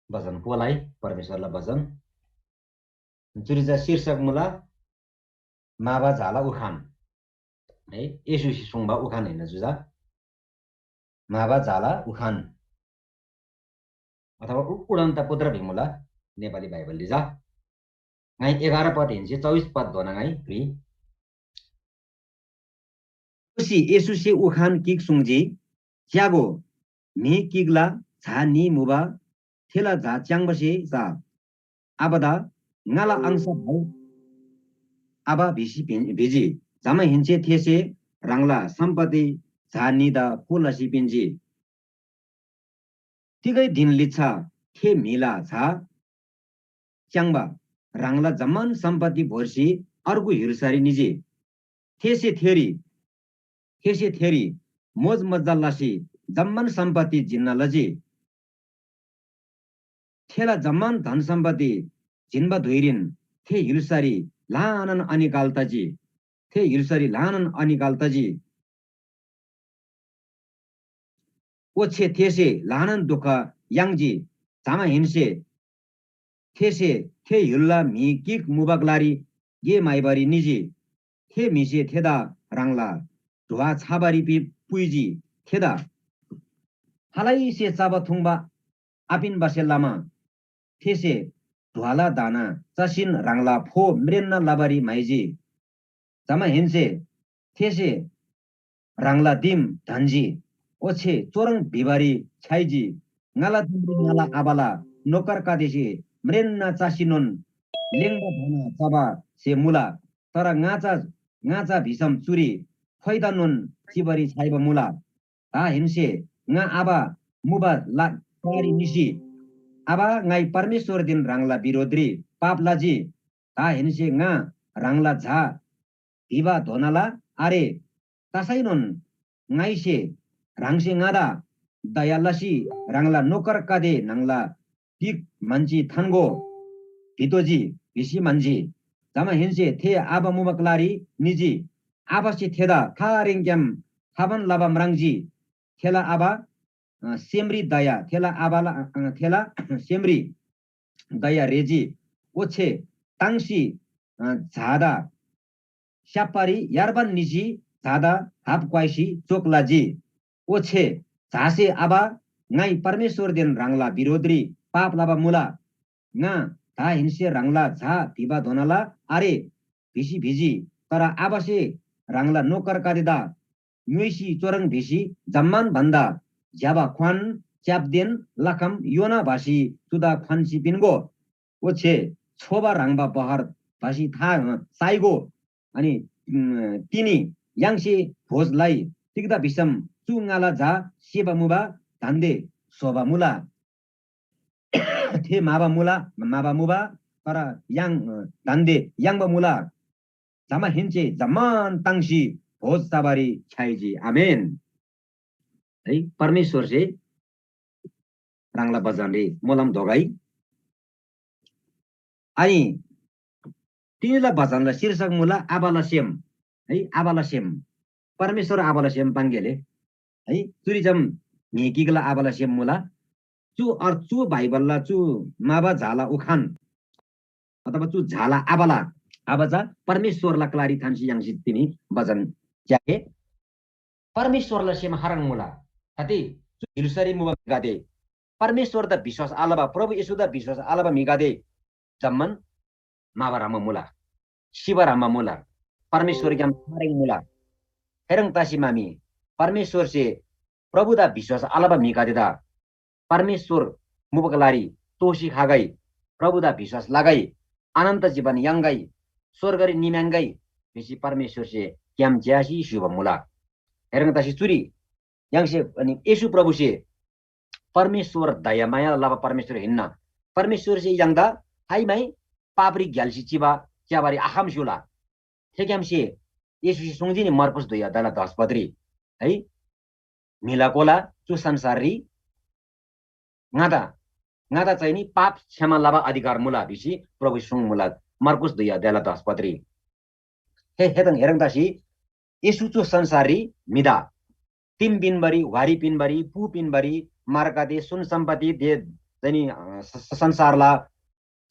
F: भजन पोलाई परमेश्वरलाई भजन जुरिजा शीर्षक मुला माबा झाला उखान है येशू सुङबा उखान हैन जुजा माबा झाला उखान अथवा उडन्त पुत्र भिमुला नेपाली बाइबल लिजा ngay 11 पद हिंजे 24 पद दोना ngay प्रि उसी येशू से उखान किक सुङजी च्यागो मी किगला झा नि मुबा थेला झा च्याङबसे जा Abida ngala angsa bhau aba bisi biji jama hinche these rangla sampati Jha निदा पोलासी पिन्जी तिगै दिन लिच्छा थे मिला झा च्याङबा राङला जम्मान सम्पत्ति भोर्सी अर्को हिरसारी निजी थेसे थेरी मोज मज्जा लासी जम्मान सम्पत्ति जिन्ना लजी थेला जम्मान धन सम्पत्ति जिन्बा धोइरिन थे हिरसारी लानन अनिकालताजी थे हिरसारी लानन अनिकालताजी 오체 테세 라는 도카 양지 자마 힌세 테세 테 열라 미킥 무박라리 게 마이바리 니지 테 미세 테다 랑라 도와 차바리 비 पुइजी थेदा हालाई से चाबा थुंबा आपिन बासेलामा थेसे ढ्वाला दाना चसिन रांगला फो मृन्ना लाबारी माइजी जामा हिन्से थेसे रांगला दिम धनजी ओछे चोरंग बिबारी छाइजी ngala दिम ngala आबाला नोकर कादेसे मृन्ना चासिनोन लेंगा धना चाबा से मुला तर ngaचा भिसम चुरी फैदानोन चिबरी छाइबा मुला ha hinse nga aba muba la kari nisi aba ngai परमेश्वर दिन rangla birodri pap laji ha hinse nga rangla jha biba donala are tasainon ngai se rangse ngada dayalasi rangla nokar kade nangla dik manji thango bitoji bisi manji jama hinse the aba muba klari niji aba si theda tharengyam haban laba mrangji थेला आबा सेमरी दया थेला आबाला थेला सेमरी दया रेजी ओछे तांसी झादा शापारी यारबान निजी झादा हाप क्वाइसी चोकलाजी ओछे झासे आबा ngai परमेश्वर दिन रांगला बिरोद्री पाप लाबा मुला nga धा हिंसे रांगला झा भिबा धोनाला आरे भिसी भिजी तर आबासे रांगला नोकर कादेदा न्युइसी चोरङ भिसी जम्मान भन्दा ज्याबा ख्वान च्यापदेन लखम योना भाषी सुदा ख्वानसी पिनगो ओछे छोबा राङबा बहर भाषी था साइगो अनि तिनी याङसे भोजलाई तिक्दा भिसम चुङाला झा सेबा मुबा धान्दे सोबा मुला थे माबा मुबा तर याङ धान्दे याङबा मुला जमा हिन्चे जम्मान ताङसी भोज साबारी छाइजी आमेन है परमेश्वर से रांगला बजानले मोलम धोगाई अनि तिनीला बजानला शीर्षक मुला आबाला सेम है आबाला सेम परमेश्वर आबाला सेम पांगेले है टुरिज्म निकिगला आबाला सेम मुला चु बाइबलला चु माबा झाला उखान अथवा चु झाला आबाला आबाजा परमेश्वरला क्लारी थान्सी याङसी तिनी बजन जाके परमेश्वरलाई सेम हारङ मुला कति हिलसरी मुबा गादे परमेश्वर द विश्वास आलबा प्रभु येशू द विश्वास आलबा मिगादे जम्मन माबारामा मुला शिवरामा मुला परमेश्वर ज्ञान हारङ मुला हेरङ तासी मामी परमेश्वर से प्रभु द विश्वास आलबा मिगादे दा परमेश्वर मुबकलारी तोसी खागई प्रभु द विश्वास लगाई अनन्त जीवन यांगई स्वर्गरी निम्यांगई बेसी परमेश्वर से क्याम ज्यासी शुभ मुला हेरङ तासी चुरी यांगसे अनि येशू प्रभु से परमेश्वर दया माया लाबा परमेश्वर हिन्न परमेश्वर से यांगदा हाई माई पापरी ग्यालसी चिबा च्याबारी आखाम शुला ठेक्याम से येशू से सुङजिनी मर्पस दोया दला 10 पत्री है मिलाकोला चु संसारी ngada चाहिँ नि पाप क्षमा लाबा अधिकार मुला बिसी प्रभु सुङ मुला मर्कुस दोया दला 10 पत्री हेतन हेरङ तासी येशू चु संसारी मिदा तिम पिनबरी वारी पिनबरी पु पिनबरी मार्कादे सुन सम्पत्ति दे जनी संसारला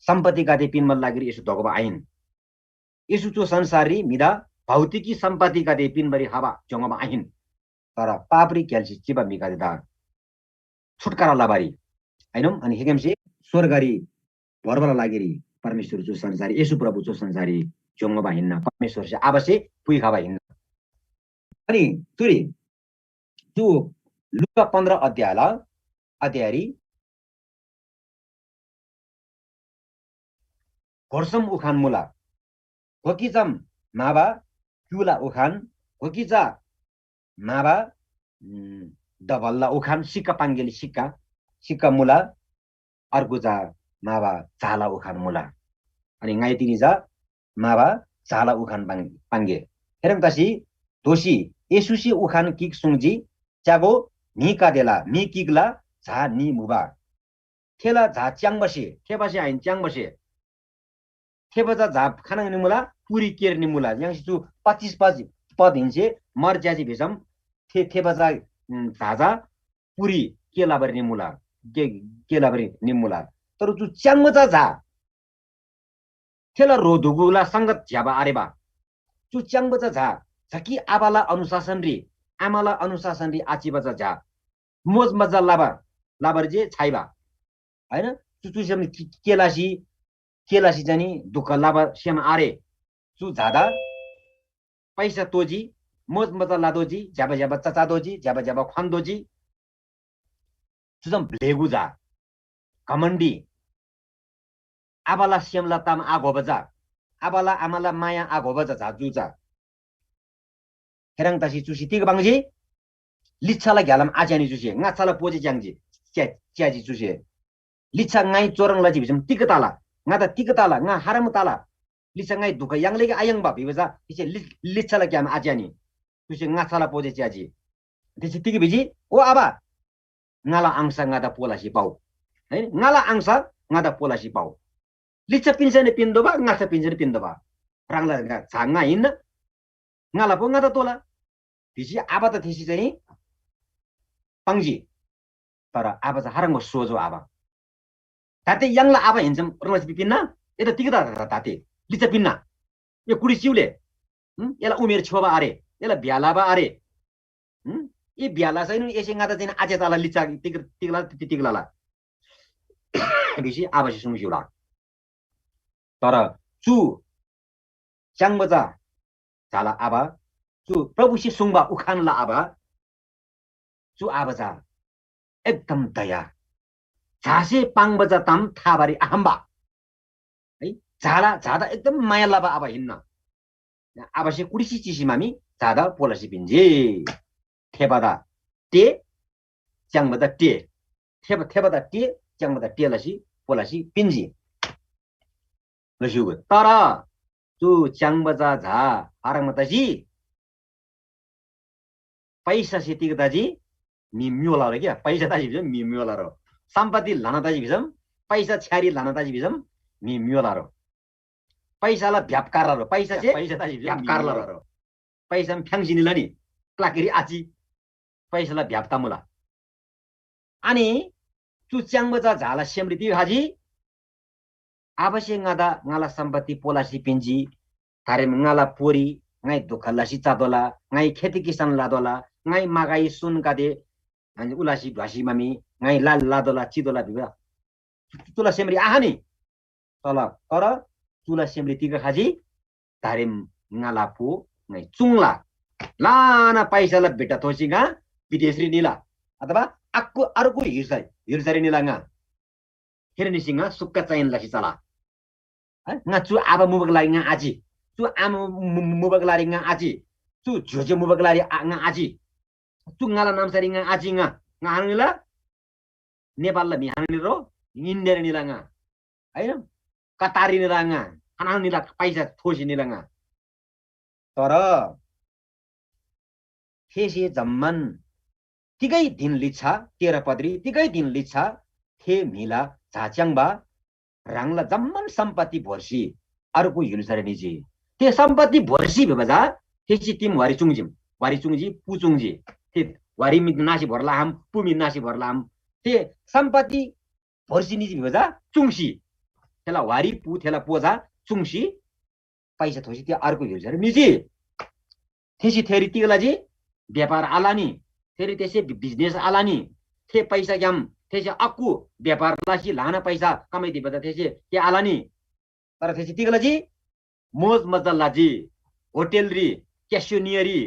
F: सम्पत्ति कादे पिनमल लागि येशू धगबा आइन येशू चु संसारी मिदा भौतिकी सम्पत्ति कादे पिनबरी हावा जंगमा आइन तर पापरी क्याल्सी चिबा मिकादे दा छुटकारा लाबारी हैनम अनि हेगमसे स्वर्गरी भरबला लागिरी परमेश्वर चु संसारी येशू प्रभु चु संसारी जंगमा हिन्न परमेश्वर से आबसे पुइ खाबा हिन्न अनि तुरी जो लुका 15 अध्यायरी घोर्सम उखान मुला घोकिजम माबा क्युला उखान घोकिजा माबा डबल्ला उखान सिक्का पाङ्गेली सिक्का मुला अर्कुजा माबा झाला उखान मुला अनि ngaitini जा माबा झाला उखान पाङ्गे हेरम तासी दोषी येशूसी उखान किक सुङजी च्यागो नि कादेला नि किगला झा नि मुबा थेला झा च्याङ बसे थेबासे आइन च्याङ बसे थेबजा झा खाना नि मुला पुरी केर नि मुला याङसु 25 पद हिंसे मर ज्याजी भेसम थेबजा झाजा पुरी केलाबरी निमुला केलाबरी निमुला तर जु च्याङ्मचा झा थेला रोधुगुला संगत झ्याबा आरेबा जु च्याङ्मचा झा झकी आबाला अनुशासन रि आमाला अनुशासन रि आचिबाचा झा मोज मजा लाबर जे छाइबा हैन चुचुसम केलासी जानी दुःख लाबर सेम आरे चु झादा पैसा तोजी मोज मजा लादोजी ज्याबा ज्याबा चचा दोजी ज्याबा ज्याबा खान दोजी चुजम भेगुजा घमण्डी आबाला सेमला ताम आगो बजा आबाला आमाला माया आगो बजा झाजुजा हेरङ तासी चुसी तिग बाङजी लिच्छाला घ्यालम आज्यानी चुसी ngaचाला पोजे ज्याङजी च्याजी चुसी लिच्छा ngai चोरङ लाजी बिजम तिकताला ngata तिकताला nga haram tala लिच्छा ngai दुख याङले आयङ बा बिबजा इसे लिच्छाला घ्याम आज्यानी चुसी ngaचाला पोजे च्याजी त्यसि तिग बिजी ओ आबा ngala angsa ngada polasi pau हैन ngala angsa ngada polasi pau लिच्छा पिन्छने पिन्दोबा ngacha पिन्छने पिन्दोबा राङला झाङा हिन्न ngala po ngada tola busy आबा त थिसी चाहिँ पंजी तर आबा चाहिँ हारङ्गो सोझो आबा ताते याङला आबा हिन्छम रङलासी पिन्ना यता तिगदा ताते लिच्छा पिन्ना यो कुडी चिउले यसलाई उमेर छोबा आरे यसलाई भ्यालाबा आरे यी भ्याला छैन यसै गादा चाहिँ आजे ताला लिच्छा तिगला बिसी आबासी सुमसिउला तर चु च्याङबजा झाला आबा चु प्रभुसी सुङबा उखानला आबा चु आबजा एकदम दया झासे पाङबजा ताम थाबारी आहम्बा है झादा एकदम माया लाबा आबा हिन्न आबासे कुडिसी चिसी मामी झादा पोलासी पिन्जे थेबादा टे च्याङबदा टे थेबादा टे च्याङबदा टेलासी पोलासी पिन्जी लसिउ तर चु च्याङबजा झा हारङमताजी पैसा सेतिको दाजी मिम्योला रे क्या पैसा दाजी भिजम मिम्योला रो सम्पत्ति लाना दाजी भिजम पैसा छ्यारी लाना दाजी भिजम मिम्योला रो पैसाला भ्यापकारला रो पैसा दाजी भ्यापकारला रो पैसा फ्याङसिनिला नि क्लाकेरी आची पैसाला भ्याप्ता मुला अनि चु च्याङबजा झाला सेमृति हाजी आवश्यक ngala सम्पत्ति पोलासी पिन्जी थारे ngala पोरी ngai दुखलासी चादोला ngai खेती किसान लादोला ngai मागाई सुन कादे अनि उलासी ढासी मामी ngai लाल लादोला चिदोला बिबा तुला सेमरी आहानी तला तर तुला सेमरी तिग खाजी धारे ngala पो ngai चुङला लाना पैसाला बेटा थोसिगा विदेशी निला अथवा आक्को अर्को हिर्सरी निलाङा हेर्निसिङा सुक्का चाहिन लासी चला nga chu aba mubag lari nga aji chu am mubag lari nga aji chu jojo mubag lari nga aji chu ngala nam sari nga aji nga hanila Nepal la mi hanilo indere nilanga हैन कतारी निलाङा हाना निला पैसा थोसी निलाङा तर थेसे जम्मन तिगै दिन लिच्छा 13 पदरी तिगै दिन लिच्छा थे मिला झाच्याङबा राङला जम्मन सम्पत्ति भर्सी अर्को हिलसरे निजी ते सम्पत्ति भर्सी भएबजा तेसी टिम वारी चुङजी पुचुङजी ते वारी नासी भरला हम पुमि नासी भरला हम ते सम्पत्ति भर्सी निजी भएबजा चुङसी तेला वारी पु तेला पोजा चुङसी पैसा थोसी ते अर्को हिलसरे निजी तेसी थेरी तिगलाजी व्यापार आलानी थेरी तेसे बिजनेस आलानी थे पैसा ग्याम तेसे अक्कु व्यापार लासी लाना पैसा कमाइ दिबदा तेसे के आलानी तर तेसे तिगलाजी मोज मजा लाजी होटल री क्यासियोनियरी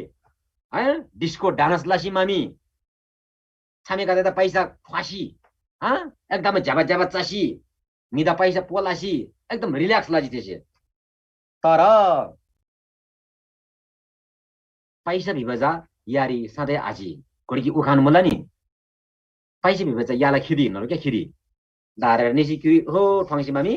F: है डिस्को डान्स लासी मामी छामे गर्दा पैसा फासी एकदम झ्याबा चासी निदा पैसा पोलासी एकदम रिल्याक्स लाजी तेसे तर पैसा भिबजा यारी सधैँ आजी घोडकी उखान मुला नि पैसा भिबजा याला खिदी हिँड्नु क्या खिदी धारेर निसी कि हो ठङ्सी मामी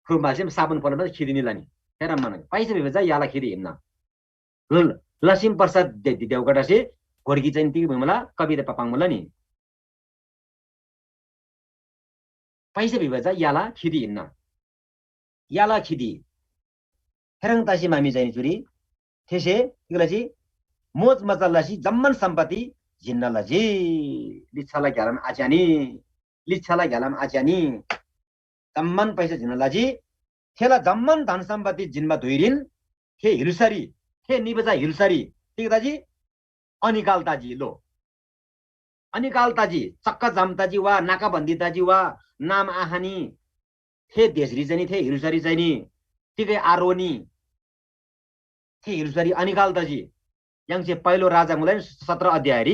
F: खुमासे साबुन पर्न खिदी निला नि हेर मन पैसा भिबजा याला खिदी हिँड्न लसिम प्रसाद देवगटा से घोडकी चाहिँ ती भइमला कविता पापाङ मुला नि पैसा भिबजा याला खिदी हिँड्न याला खिदी हेरङ तासी मामी चाहिँ चुरी थेसे तिगलासी मोज मजा लासी जम्मन सम्पत्ति जिन्नला जी लिच्छाला ग्यालाम आच्यानी लिच्छाला ग्यालाम आच्यानी जम्मन पैसा जिन्नला जी थेला जम्मन धन सम्पत्ति जिनमा धुइरिन थे हिलसरी थे निबजा हिलसरी ठीक दाजी अनिकालताजी लो अनिकालताजी चक्का जामताजी वा नाकाबन्दीताजी वा नाम आहानी थे देशरी चाहिँ थे हिलसरी चाहिँ नि ठिकै आरोनी थे हिलसरी अनिकालताजी yang चाहिँ पहिलो राजा मुलाई 17 अध्याय रि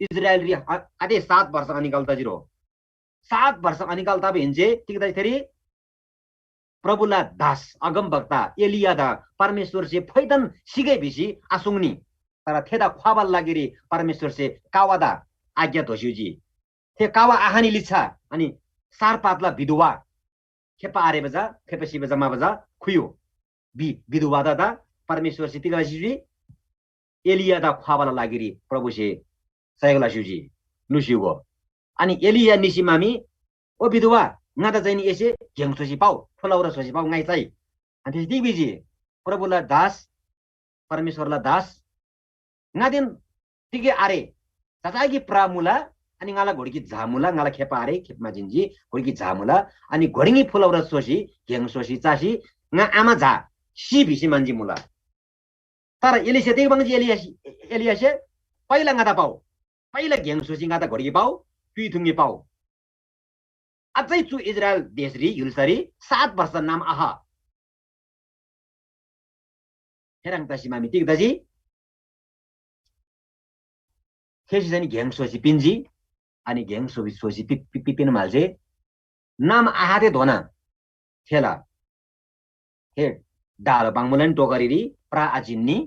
F: इजरायल रि आधे 7 वर्ष अनिकालताजी रो 7 वर्ष अनिकालता हिँचे ठीक दाइथेरी प्रभुला दास अगम भक्ता एलियादा परमेश्वर से फैदन सिगै भिसी आसुङनी तर थेदा ख्वाबल लागिरी परमेश्वर से कावादा आज्ञा धोसिउजी थे कावा आहानी लिच्छा अनि सारपातला विधवा खेपा आरे बजा खेपेसी बजा मा बजा खुयो विधवा दादा परमेश्वर से तिगासिजी एलियादा ख्वाबला लागिरी प्रभु से सयगला सिउजी नुसिउगो अनि एलिया निसिमामी ओ विधवा ngada जाइनी एसे घेङ सोसी पाउ फलाउरा सोसी पाउ ngai चाहिँ अनि त्यसै बिजी प्रभुलाई दास परमेश्वरलाई दास ngaden tige are चाचागी प्रामुला अनि ngala घोडकी झामुला ngala खेपा आरे खेपमा जिन्जी घोडकी झामुला अनि घोडिङी फलाउरा सोसी घेङ सोसी चासी nga आमा झा सी भिसी मान्जी मुला तर एलिसा त्यही बङ्जी एलियासे पहिला ngada पाउ पहिला घेङ सोसी ngada घोडकी पाउ पिथुङ्गी पाउ अझै चु इजरायल देशरी हिलसरी 7 वर्ष नाम आहा हेरङ तसी मामी टिक दाजी खेसी चाहिँ घेङ सोसी पिन्जी अनि घेङ सोसी सोसी पिपिन माल्जे नाम आहा ते धोना थेला हे डाल बाङमुलन टोकरीरी प्रा आजिन्नी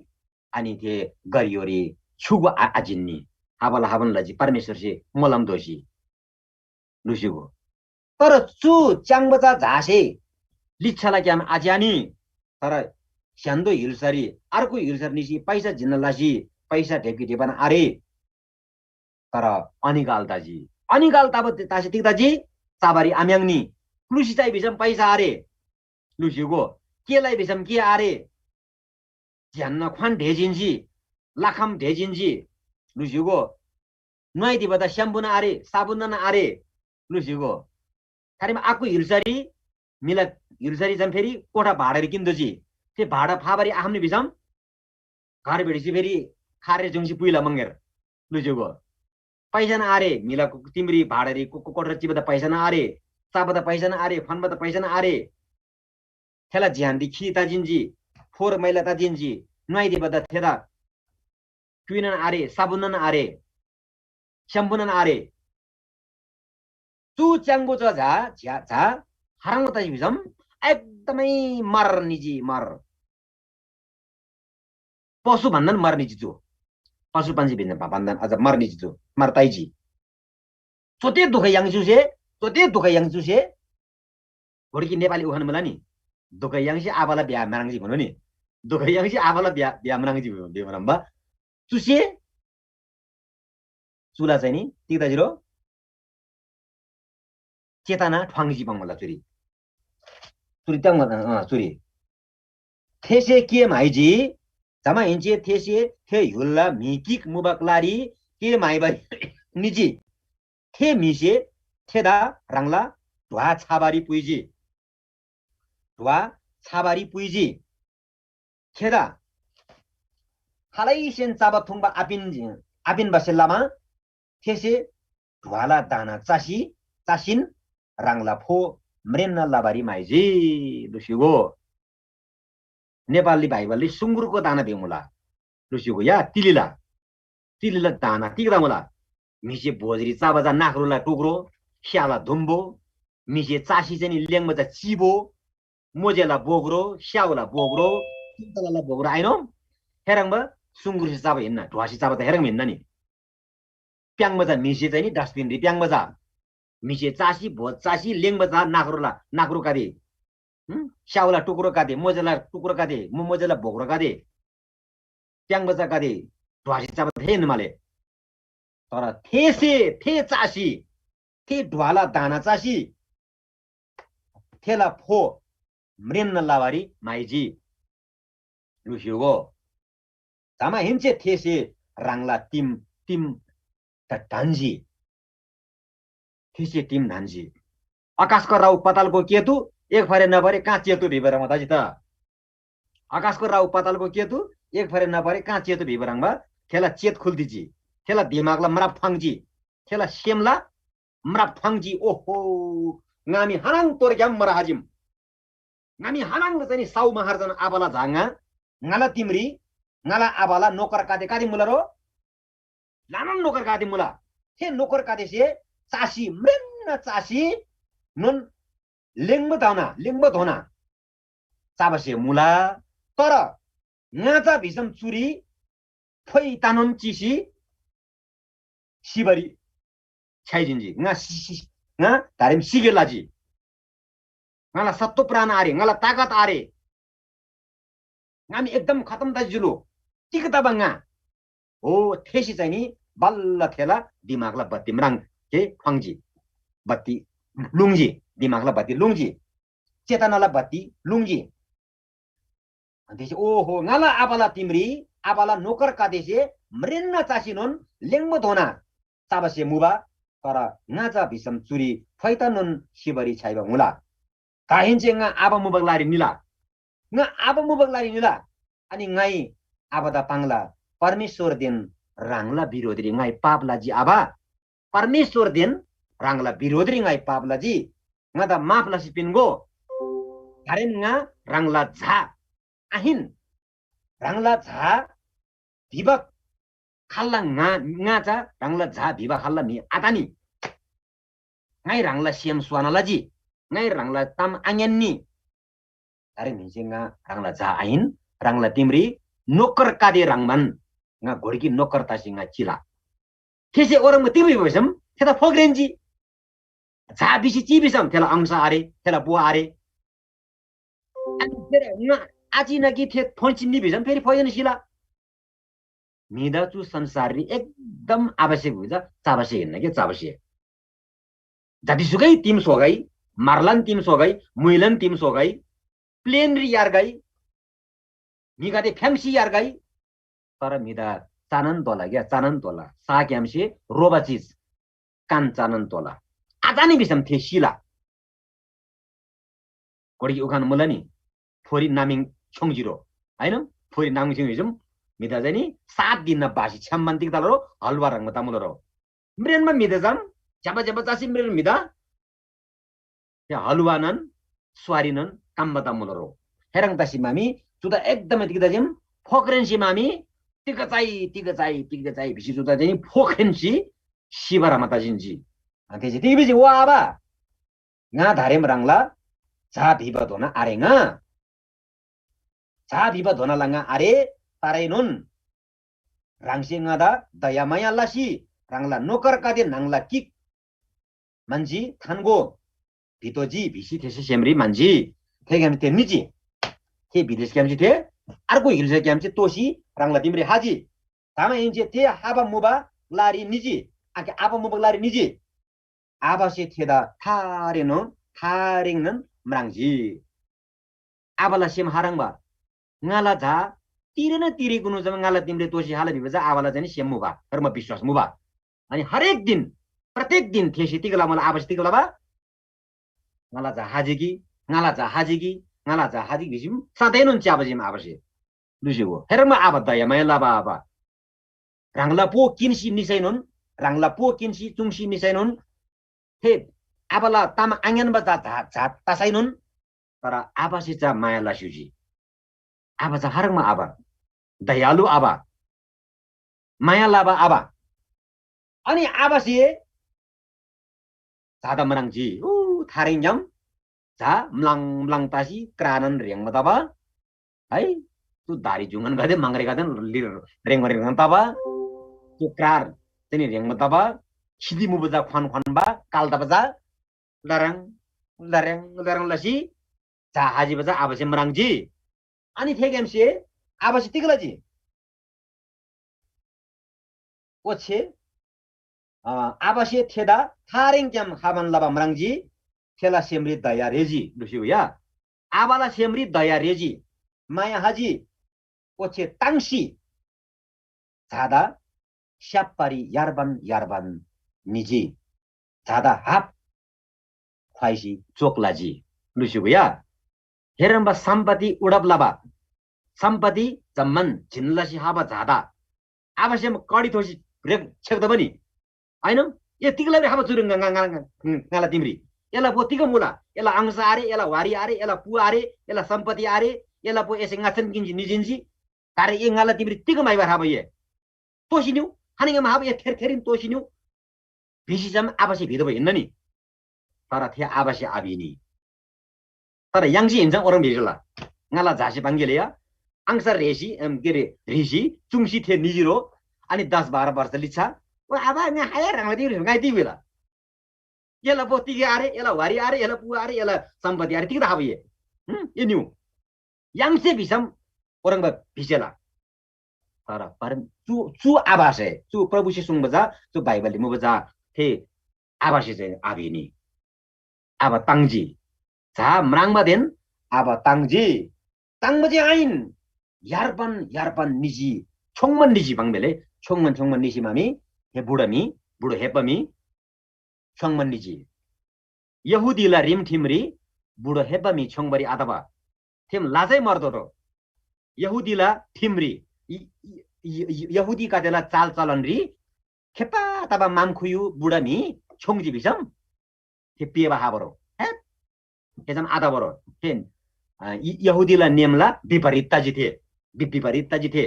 F: अनि थे गरियोरी छुगो आजिन्नी हाबल हाबन लजी परमेश्वर से मोलम दोषी लुसिगो तर चु च्याङबचा झासे लिच्छाला क्याम आज्यानी तर स्यान्दो हिलसरी अर्को हिलसरी निसी पैसा जिन्न लासी पैसा ढेकी ढेपन आरे तर अनिगालताजी अनिगालताब तासे टिक्दाजी चाबारी आम्याङनी लुसी चाहिँ भिसम पैसा आरे लुसिगो केलाई भिसम के आरे झ्यान्न ख्वान ढेजिन्जी लाखम ढेजिन्जी लुसिगो नुहाइ दिबदा स्याम्पुन आरे साबुन न आरे लुसिगो खारिमा आकु हिलसरी मिला हिलसरी जन फेरि कोठा भाडारी किन्दोजी ते भाडा फाबारी आम्ने भिसम घर भेडिसी फेरि खारे जुङसी पुइला मंगेर लुजुगो पैसा न आरे मिला तिम्री भाडारी कोठा चिबदा पैसा न आरे चाबदा पैसा न आरे फनबदा पैसा न आरे थेला झ्यान्दी खिता जिन्जी फोर मैला ता जिन्जी नुहाइ दिबदा थेदा क्विन न आरे साबुन न आरे स्याम्पु न आरे चु च्याङ्गो झा हराउन त भिसम एकदमै मर निजी मर पशु भन्dan मर निजी चु पशु पन्छी भिन्न भन्dan अझ मर निजी चु मर ताइजी चोते दुख याङ चुसे घोडकी नेपाली उखान मला नि दुख याङसी आबाला बिहा मराङजी भन्नु नि दुख याङसी आबाला बिहा मराङजी भन्नु भनम्बा चुसे चुला चाहिँ नि तिक्दाजिरो चेतना ठ्वाङजी बङ्गला चुरी चुरी त्यङ चुरी थेसे के माइजी जमा हिन्चे थेसे थे हुल्ला मिकिक मुबकलारी के माइबारी निजी थे मिसे थेदा रंगला ढ्वा छाबारी पुइजी थेदा हालै सेन चाबा थुङबा आपिन बसेलामा थेसे ढ्वाला दाना चासिन रांगला फो मरेन लाबारी माइजी लुसिगो नेपाली भाइबलले सुँगुरको दाना भेमुला लुसिगो या तिलिला दाना तिग्दा मुला मिसे भोजरी चाबजा नाखरुला टुक्रो स्याला धुम्बो मिसे चासी चाहिँ ल्याङबजा चिबो मोजेला बोग्रो स्याउला बोग्रो तिन्तला बोग्रो आइनो हेरङबा सुँगुरसी चाबा हिन्न ढ्वासी चाबा त हेरङ हिन्न नि प्याङबजा मिसे चाहिँ नि डस्टबिन रि प्याङबजा मिसे चासी भोज चासी लेङ बजा नाखरो कादे स्याउला टुक्रो कादे मोजेला टुक्रो कादे मोजेला भोग्रो कादे ट्याङ बजा कादे ढ्वासी चाबा थे नमाले तर थे चासी थे ढ्वाला दाना चासी थेला फो मरेन लावारी माइजी लुसिगो जामा हिन्चे थेसे रांगला तिम धान्जी थिसे टिम धान्जी आकाशको राउ पातालको केतु एक फरे नपरे कहाँ चेतु भिबरमा दाजु त आकाशको राउ पातालको केतु एक फरे नपरे कहाँ चेतु भिबरङमा खेला चेत खुल्दीजी खेला दिमागला मराप फाङ्जी खेला सेमला मराप फाङ्जी ओहो ngami hanang torjam marahajim ngami hanang चाहिँ साउ Maharjan आबाला झाङा ngala timri ngala abala नोकर कादे कादे मुलारो लानन नोकर कादे मुला हे नोकर कादे से चासी मृन्न चासी नुन लिङ्ग धोना चाबसे मुला तर ngaचा भिसम चुरी फै तानन चिसी सिबरी छाइजिन्जी nga tarim sigelaji ngala सत्तो प्राण आरे ngala ताकत आरे ngami एकदम खतम दाजुलो टिकता बंगा हो थेसी चाहिँ नि बल्ल थेला दिमागला बत्ती मराङ के फंगजी बत्ती लुङजी दिमागला बत्ती लुङजी चेतनाला बत्ती लुङजी त्यसै ओहो ngala आबाला तिम्री आबाला नोकर कादेसे मृन्न चासिनोन लेङ्ग धोना चाबसे मुबा तर ngaca भिसम चुरी फैतानुन सिबरी छाइबा मुला काहिन्चे nga आबा मुबक लारी निला nga आबा मुबक लारी निला अनि ngai आबदा पांगला परमेश्वर दिन रांगला विरोधी ngai पापला जी आबा परमेश्वर दिन रांगला विरोधी ngai पापला जी nga दा मापला सिपिनगो धारेन nga रांगला झा आहिन रांगला झा दिबक खाल्ला ngaca रांगला झा भिबा खाल्ला नि आतानी ngai rangla siam suanala ji ngai rangla tam anyanni tare minje nga rangla ja ain rangla timri nokar kade rangman nga gorgi nokar ta singa chila kese orang timri besam theta fogrenji ja bisi chi bisam thela angsa are thela bua are ani thera nga aji nagi the phonchini bisam फेरि five सिला मिदा चु संसारनी एकदम आवश्यक हुन्छ चाबसे हैन के चाबसे जतिसुकै टिम सोगाई मार्लन टिम सोगाई मुइलन टिम सोगाई प्लेन रि यार गाई मिगाते फ्यामसी यार गाई तर मिदा चानन तोला क्या चानन तोला सा क्यामसे रोबा चीज कान चानन तोला आजानी बिसम थे शिला कोडी उखान मुलानी फोरी नामिङ छोङजिरो हैन फोरी नामिङ छोङजिम मिदा चाहिँ नि 7 दिन बासी छ्यामन्तिक तलरो हलवा रंग तमुलरो म्रेनमा मिदा जाम जब जब चासी मेरे मिदा या हलुवानन स्वारिनन कामबता मुलरो हेरङ तासी मामी जुदा एकदमै तिगदा जिम फोक्रेन्सी मामी तिगचाइ भिसी जुदा चाहिँ फोक्रेन्सी शिवरा माता जिन्जी त्यसै तिबिजी वा आबा nga धारेम रंगला झा भिबा धोना आरेङ झा भिबा धोना लंगा आरे तारैनुन रांसे ngada दया माया लासी रंगला नोकर कादे नांगला किक मान्छी थानगो भितोजी भिसी थेसे सेमरी मान्छी थेगाम ते निजी के विदेश क्यामसी थे अर्को हिल्स क्यामसी तोसी रंगला तिम्रे हाजी तामा इन्जे थे हाबा मुबा लारी निजी आके आबा मुबा लारी निजी आबा से थेदा थारेनो थारेङनन मराङजी आबाला सेम हाराङबा ngala झा तिरेन तिरे गुनु जब ngala तिम्रे तोसी हाला भिबजा आबाला चाहिँ सेम मुबा कर्म विश्वास मुबा अनि हरेक दिन प्रत्येक दिन थेसी तिगला मलाई आवश्यक तिगला बा ngala जा हाजी भिसिम सधैँ नुन च्याबजिम आवश्यक लुसिगो हेरमा आबद्दा या मैला बा बा रांगला पो किनसी निसैनुन रांगला पो किनसी चुङसी निसैनुन हे आबाला ताम आङन बजा झा तासैनुन तर आबासी चा माया लासुजी आबा चा हरमा आबा दयालु आबा माया लाबा आबा अनि आबासी झादा मराङजी थारिङजम झा मलाङ तासी क्रानन रेङ मतबा है तु दारी जुङन गदे मंगरे गदन रेङ तबा तु क्रार तनि रेङ मतबा खिदि मुबजा खन बा काल तबजा लरङ लसी झा हाजी बजा आबसे मराङजी अनि थेगेमसे आबसे तिगलाजी ओछे आबासे थेदा थारिङ क्याम हाबन लबा मराङजी थेला सेमरी दया रेजी लुसिउ या आबाला सेमरी दया रेजी माया हाजी ओछे ताङसी झादा 샤파리 야르반 니지 자다 합 화이시 쪽라지 루시고야 헤른바 삼바디 우랍라바 삼바디 잠만 진라시 하바 자다 아바시엠 कडी थोसी ब्रेक छेक्दा पनि हैन यतिको लागि हाबा जुरुङ गाला तिम्री यसलाई पो तिको मुला यसलाई अंश आरे यसलाई वारी आरे यसलाई पु आरे यसलाई सम्पत्ति आरे यसलाई पो यसै ngasen किन्जी निजिन्जी तारे ए गाला तिम्री तिको माइबा हाबा ये तोसिन्यु हानिङमा हाबा ये थेरथेरिन तोसिन्यु भिसिसम आबासी भिदो हिन्न नि तर थे आबासी आबिनी तर याङजी हिन्छ ओरम भिजला गाला झासी बाङ्गेले या अंश रेसी के रे ऋषि चुङसी थे निजिरो अनि 10-12 वर्ष लिच्छा ओ आबा यहाँ हायर राङदी गाइदी बेला यसलाई पो तिगे आरे यसलाई वारी आरे यसलाई पु आरे यसलाई सम्पत्ति आरे तिग्दा हाबे ये न्यू याङसे भिसम ओरंग भिसेला तर परम चु आवास है चु प्रभु से सुङ बजा चु बाइबल मु बजा थे आवास चाहिँ आबिनी अब ताङजी झा म्राङमा देन अब ताङजी ताङमजी आइन यारपन निजी छोङमन निजी बाङबेले छोङमन निजी मामी हे बुढो हेपमी छोङमन निजी यहुदीला रिम ठिमरी बुढो हेपमी छोङबरी आदबा थिम लाजै मर्दो रो यहुदीला ठिमरी यहुदी का देला चाल चलन री खेपा तबा मामखुयु बुढामी छोङजी भिसम थे पिएबा हाबरो हे एजम आदा बरो थे यहुदीला नियमला विपरीतता जिथे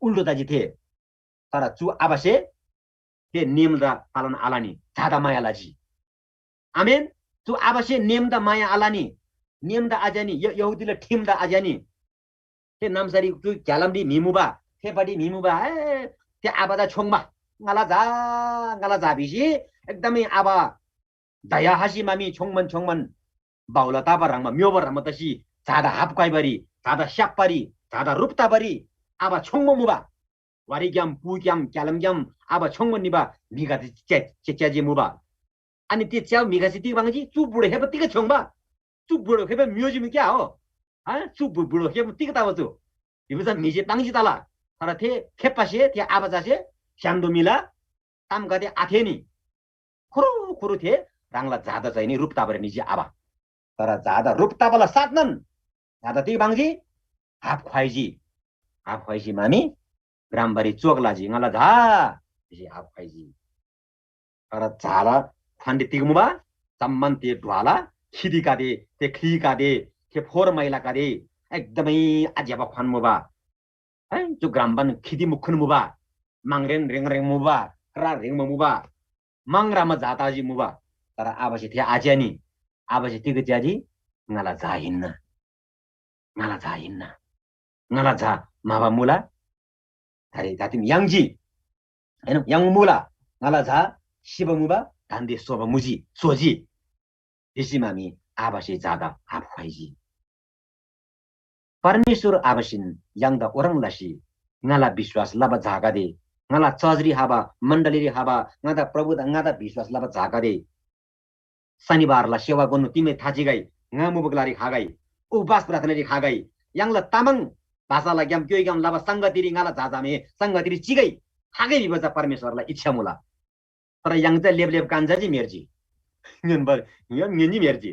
F: उल्टोता जिथे तर चु आबासे ते नियम दा पालन आलानी जादा माया लाजी आमेन चु आबासे नियम दा माया आलानी नियम दा आजानी यहुदीला ठिम दा आजानी ते नामसरी चु क्यालमदी मिमुबा थे बडी मिमुबा ते आबादा छोङबा गाला जा बिसी एकदमै आबा दया हासी मामी छोङमन बाउला ताबा राङमा म्योबर राङमा तसी जादा हाप काइबरी जादा श्यापरी जादा रुपताबरी आबा छोङम मुबा वारी ग्याम पु ग्याम क्यालम ग्याम आबा छोङमन निबा मिगा चेच्याजी मुबा अनि ते च्याउ मिगा सिति बाङजी चु बुढो हेब तिक छोङबा चु बुढो हेब म्युजिम क्या हो चु बुढो हेब तिक ताबा चु हिबजा मिजे ताङजी ताला तर थे खेपासे थे आबा जासे स्यान्दो मिला ताम गदे आथे नि खुरु थे राङला जादा चाहिँ नि रुपताबरे निजी आबा तर जादा रुपताबला साथनन् जादा ती बाङजी हाफ ख्वाइजी मामी ग्रामबारी चोकलाजी ngala झा जी हाफ ख्वाइजी तर झाला फान्डे तिगमुबा सम्मान ते ढ्वाला खिदी कादे ते खी कादे ते फोर मैला कादे एकदमै आज्याबा खान मुबा है जो ग्रामबान खिदी मुखन मुबा मांगरेन रेङ मुबा क्रा रेङ मुबा मांगरामा जाताजी मुबा तर आबासी थे आज्यानी आबासी तिग ज्याजी ngala झा माबा मुला थारे जातिम याङजी हैन याङ मुला ngala झा शिव मुबा धान्दे सोब मुजी सोजी इसी मामी आबासी जादा हाफ ख्वाइजी परमेश्वर आबासिन याङदा ओरंलासी ngala विश्वास लब झागादे ngala चजरी हाबा मण्डलीरी हाबा ngada प्रभु ngada विश्वास लब झागादे शनिबारला सेवा गर्नु तिमी थाची गई ngamu बगलारी खागाई उपवास प्रार्थनारी खागाई याङला तामाङ भाषा लाग्याम क्योइ गाम लाबा संगतिरी ngala जाजामे संगतिरी चिगै खागै बिबजा परमेश्वरलाई इच्छा मुला तर याङ चाहिँ लेब कान्जाजी मेरजी नम्बर यो मेनी मेरजी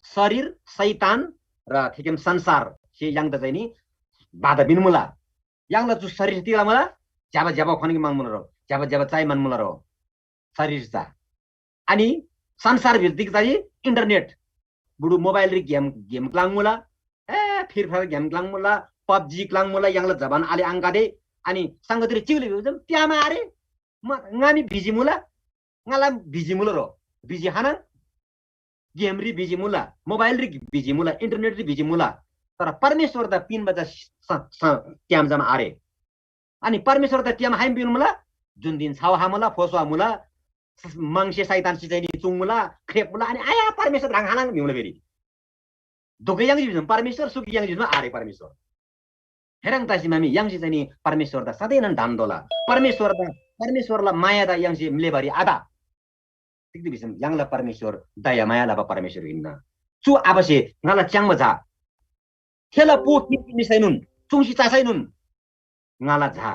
F: शरीर शैतान र थिकेम संसार से याङ त चाहिँ नि बाधा बिनमुला याङला जु शरीर तिला मला ज्याबा खनिक मांगमुला रो ज्याबा चाइ मानमुला रो शरीर चा अनि संसार भित्तिक चाहिँ इन्टरनेट बुडु मोबाइल रि गेम क्लाङमुला फ्री फायर गेम क्लाङमुला पबजी क्लाङमुला याङला जबान आले आंगादे अनि संगतिरी चिगले बिजम त्यामा आरे म ngaमी बिजी मुला ngala बिजी मुला रो बिजी हाना गेम रि बिजी मुला मोबाइल रि बिजी मुला इन्टरनेट रि बिजी मुला तर परमेश्वर द पिन बजा त्याम जमा आरे अनि परमेश्वर द त्याम हाइम बिन मुला जुन दिन छाव हामुला फोसवा मुला मांगसे शैतान चाहिँ नि चुङमुला खेपमुला अनि आया परमेश्वर राङ हाना बिउला फेरि दोकै याङ जिम परमेश्वर सुकी याङ जिम आरे परमेश्वर हेरङ तासी मामी याङ चाहिँ नि परमेश्वर द सधैँ नन धान्दोला परमेश्वरला माया द याङ जिम लेबरी आदा ठीक बिसम याङला परमेश्वर दया माया ला परमेश्वर हिन्न चु आबसे ngala च्याङमा झा थेला पो किनि सैनुन चुङसी चासैनुन ngala Jha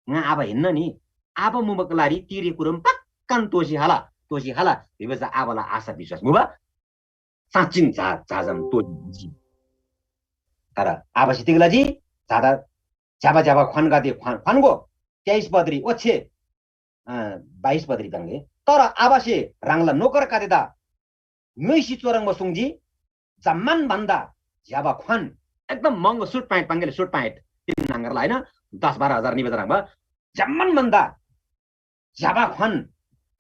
F: nga aba hinna ni aba mubaklari tiri kurum pakkan tosi hala bibaza abala asa biswas muba साँच्चिन झाझम टोजी तर आवश्यकताजी झादा जाबा खन गादे खनको 23 बद्री ओछे 22 बद्री बंगे तर आवासे रांगला नोकर कादेदा नैसी चोरङ बसुङजी जम्मान भन्दा जाबा खन एकदम महँगो सुट प्यान्ट बंगेले सुट प्यान्ट तिन नांगरला हैन 10-12 हजार निबेदा रांगबा जम्मान भन्दा जाबा खन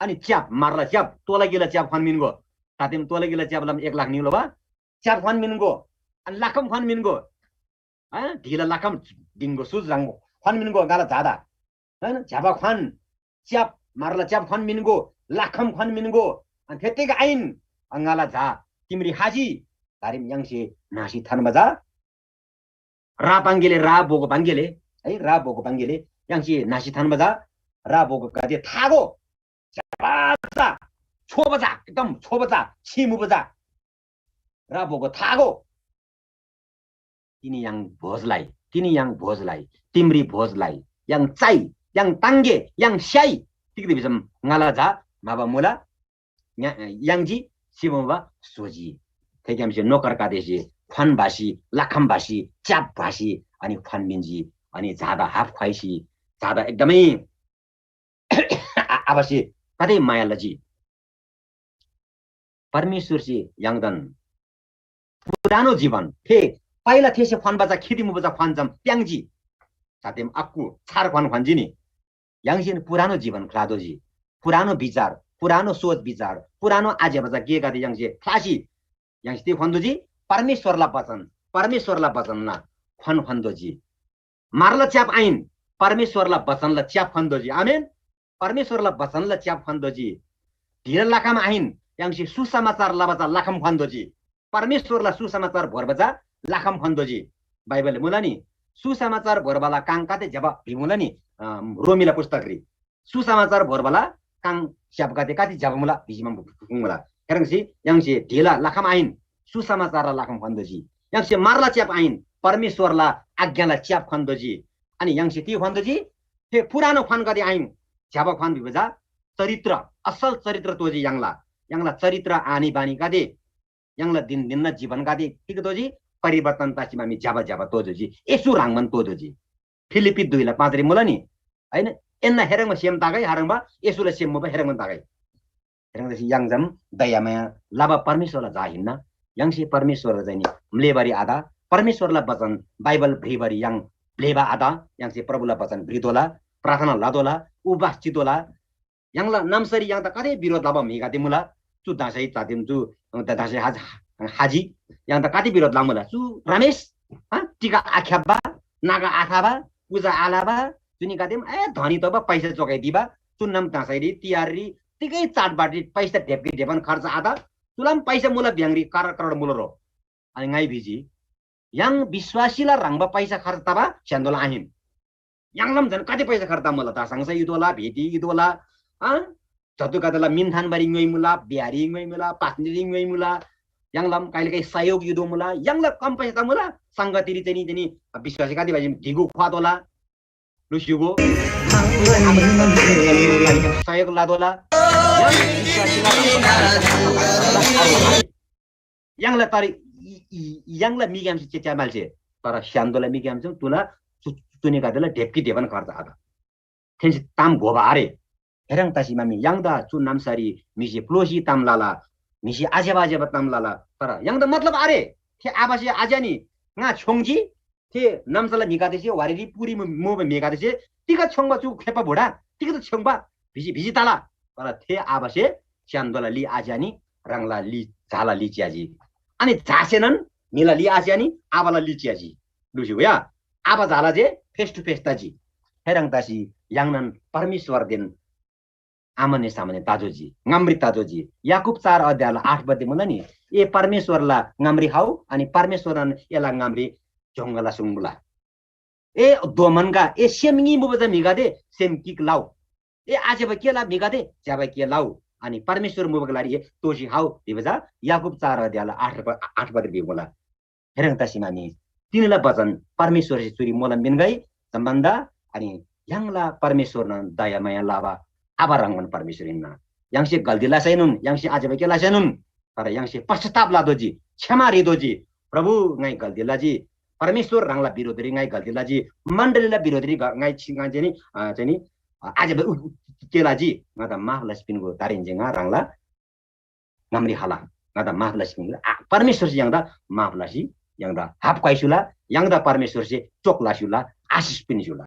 F: अनि च्याप मारला च्याप तोला गेला च्याप खन मिनको तातिम तोले गेला च्याबलम 1 लाख निलो बा च्याप खन मिनको अनि लाखम खन मिनको ढिला लाखम दिनको सुज रंग खन मिनको गाला जादा हैन झाबा खन च्याप मारला च्याप खन मिनको लाखम खन मिनको अनि फेतेक आइन अंगाला झा तिमरी हाजी धारिम यङसे नासी थान बजा रा पांगेले रा बोगो पांगेले है रा बोगो पांगेले यङसे नासी थान बजा रा बोगो गादे थागो झबाजा छोबजा एकदम छोबजा छिमुबजा रा बोगो थागो तिनी yang भोजलाई तिमरी भोजलाई yang चाइ yang तांगे yang स्याइ तिक दिसम ngala जा माबा मुला yang जी सिमबा सोजी थेकेमसे नोकर कादेसी खनबासी लाखमबासी च्यापबासी अनि खनमिन्जी अनि जादा हाफ खुवाइसी जादा एकदमै आवासी कतै मायालजी परमेश्वरजी याङदन पुरानो जीवन थे पहिला थेसे फन बजा खेती मुबजा फन जम प्याङजी साथेम अक्कु छार फन फन्जी नि याङसिन पुरानो जीवन खलादोजी पुरानो विचार पुरानो सोच विचार पुरानो आजे बजा के गादे याङसे फ्लासी याङसे फन्दोजी परमेश्वरला वचन ना फन फन्दोजी मारला च्याप आइन परमेश्वरला वचनला च्याप फन्दोजी आमेन परमेश्वरला वचनला च्याप फन्दोजी ढिला लाखामा आइन याङसे सुसमाचार लबजा लाखम फन्दोजी परमेश्वरला सुसमाचार भरबजा लाखम फन्दोजी बाइबल मुला नि सुसमाचार भरबला काङकाते जब भिमुला नि रोमिला पुस्तकरी सुसमाचार भरबला काङ स्यापकाते काति जब मुला भिजिमा मुला हेरंसी याङसे ढिला लाखम आइन सुसमाचार लाखम फन्दोजी याङसे मारला च्याप आइन परमेश्वरला आज्ञाला च्याप फन्दोजी अनि याङसे ती फन्दोजी ते पुरानो फन गदे आइन जब फन भिबजा चरित्र असल चरित्र तोजी याङला चरित्र आनी बानी गादे याङला दिन जीवन गादे ठीक तोजी परिवर्तन तासी मामी जाबा तोजोजी यसु राङमन तोजोजी फिलिपी 2:5 मुला नि हैन एन्ना हेरङमा सेम तागै हारङबा यसुले सेम मुबा हेरङमन तागै हेरङदसी याङजम दयामाया लाबा परमेश्वरला जाहिन्न याङसे परमेश्वर जैनी मलेबारी आदा परमेश्वरला वचन बाइबल भ्रिबारी याङ ब्लेबा आदा याङसे प्रभुला वचन भ्रिदोला प्रार्थना लादोला उबास चितोला याङला नामसरी याङ त कतै विरोध लाबा मिगाते मुला चु दासै तादिम चु दासै हाजी yang tak kati birot lamula su ramesh tika akhaba naga akhaba puja alaba juni katim धनी त पैसा जोगाइदिबा चुन्नम तासैरी तियारी तिकै चाटबाटी पैसा ढेपकी ढेपन खर्च आदा तुलाम पैसा मुला भ्याङ्री करोड मुला रो अनि ngai भिजी yang विश्वासीला रंगबा पैसा खर्च तबा छन्दोला आहिन याङलम जन कति पैसा खर्च मुला ता सँगै इदोला भेटी इदोला जतु कतला मिनथान बारी ngoi मुला बिहारी ngoi मुला पासनिरी ngoi मुला याङलम कहिले सहयोग युदो मुला याङला कम पैसा मुला संगतिरी चाहिँ विश्वासी कति भाइ ढिगु खुवादोला लुसिगो सहयोग लादोला याङला तरी याङला मिग्याम चाहिँ च्या माल्छे तर स्यान्दोला मिग्याम चाहिँ तुला चुने कादेला ढेपकी ढेपन खर्च आदा थेन्स ताम घोबा आरे हेरङ तासी मामी याङदा चु नामसारी मिसी प्लोसी तामलाला मिसी आजेबाजे बतामलाला तर yang da मतलब आरे थे आबासे आजानी nga छोङजी थे नामसला मिगादेसे वारीरी पुरी मोबे मिगादेसे तिका छोङबा चु खेपा भोडा तिका त छोङबा भिजी ताला तर थे आबासे च्यान्दला लि आजानी रंगला लि झाला लि च्याजी अनि झासेनन मिला लि आजानी आबाला लि च्याजी लुसियो या आबा झाला जे फेस टु फेस ताजी हेरङ तासी याङनन परमेश्वर दिन आमने सामने ताजोजी ngamri ताजोजी याकुब 4 अध्यायला 8 बदे मुला नि ए परमेश्वरला ngamri हाउ अनि परमेश्वरन एला ngamri जंगला सुंगला ए दोमनगा ए सेमङी मुबजा मिगादे सेम किक लाउ ए आजेबा केला मिगादे ज्याबा के लाउ अनि परमेश्वर मुबगलारी ए तोसी हाउ दिबजा याकुब 4 अध्यायला 8 बदे बिगोला हेरङ तासी मानी तिनला वचन परमेश्वर से चुरी मोला मिनगई सम्बन्ध अनि yang la permesor na daya maya lava abarang man permesorin na yang se galdi la sainun yang se ajabe ke la sainun तर yang से पश्चाताप ला दोजी क्षमा रे दोजी प्रभु ngai galdi la ji परमेश्वर रंगला विरोधी ngai galdi la ji मण्डलीला विरोधी ngai छिंगा जेनी जेनी ajabe ke la ji ngada mah la spin go tarin jenga rangla ngamri hala ngada mah la spin परमेश्वर yang da mah la si yang da hap kaisula yang da परमेश्वर से चोक ला सुला आशीष pin सुला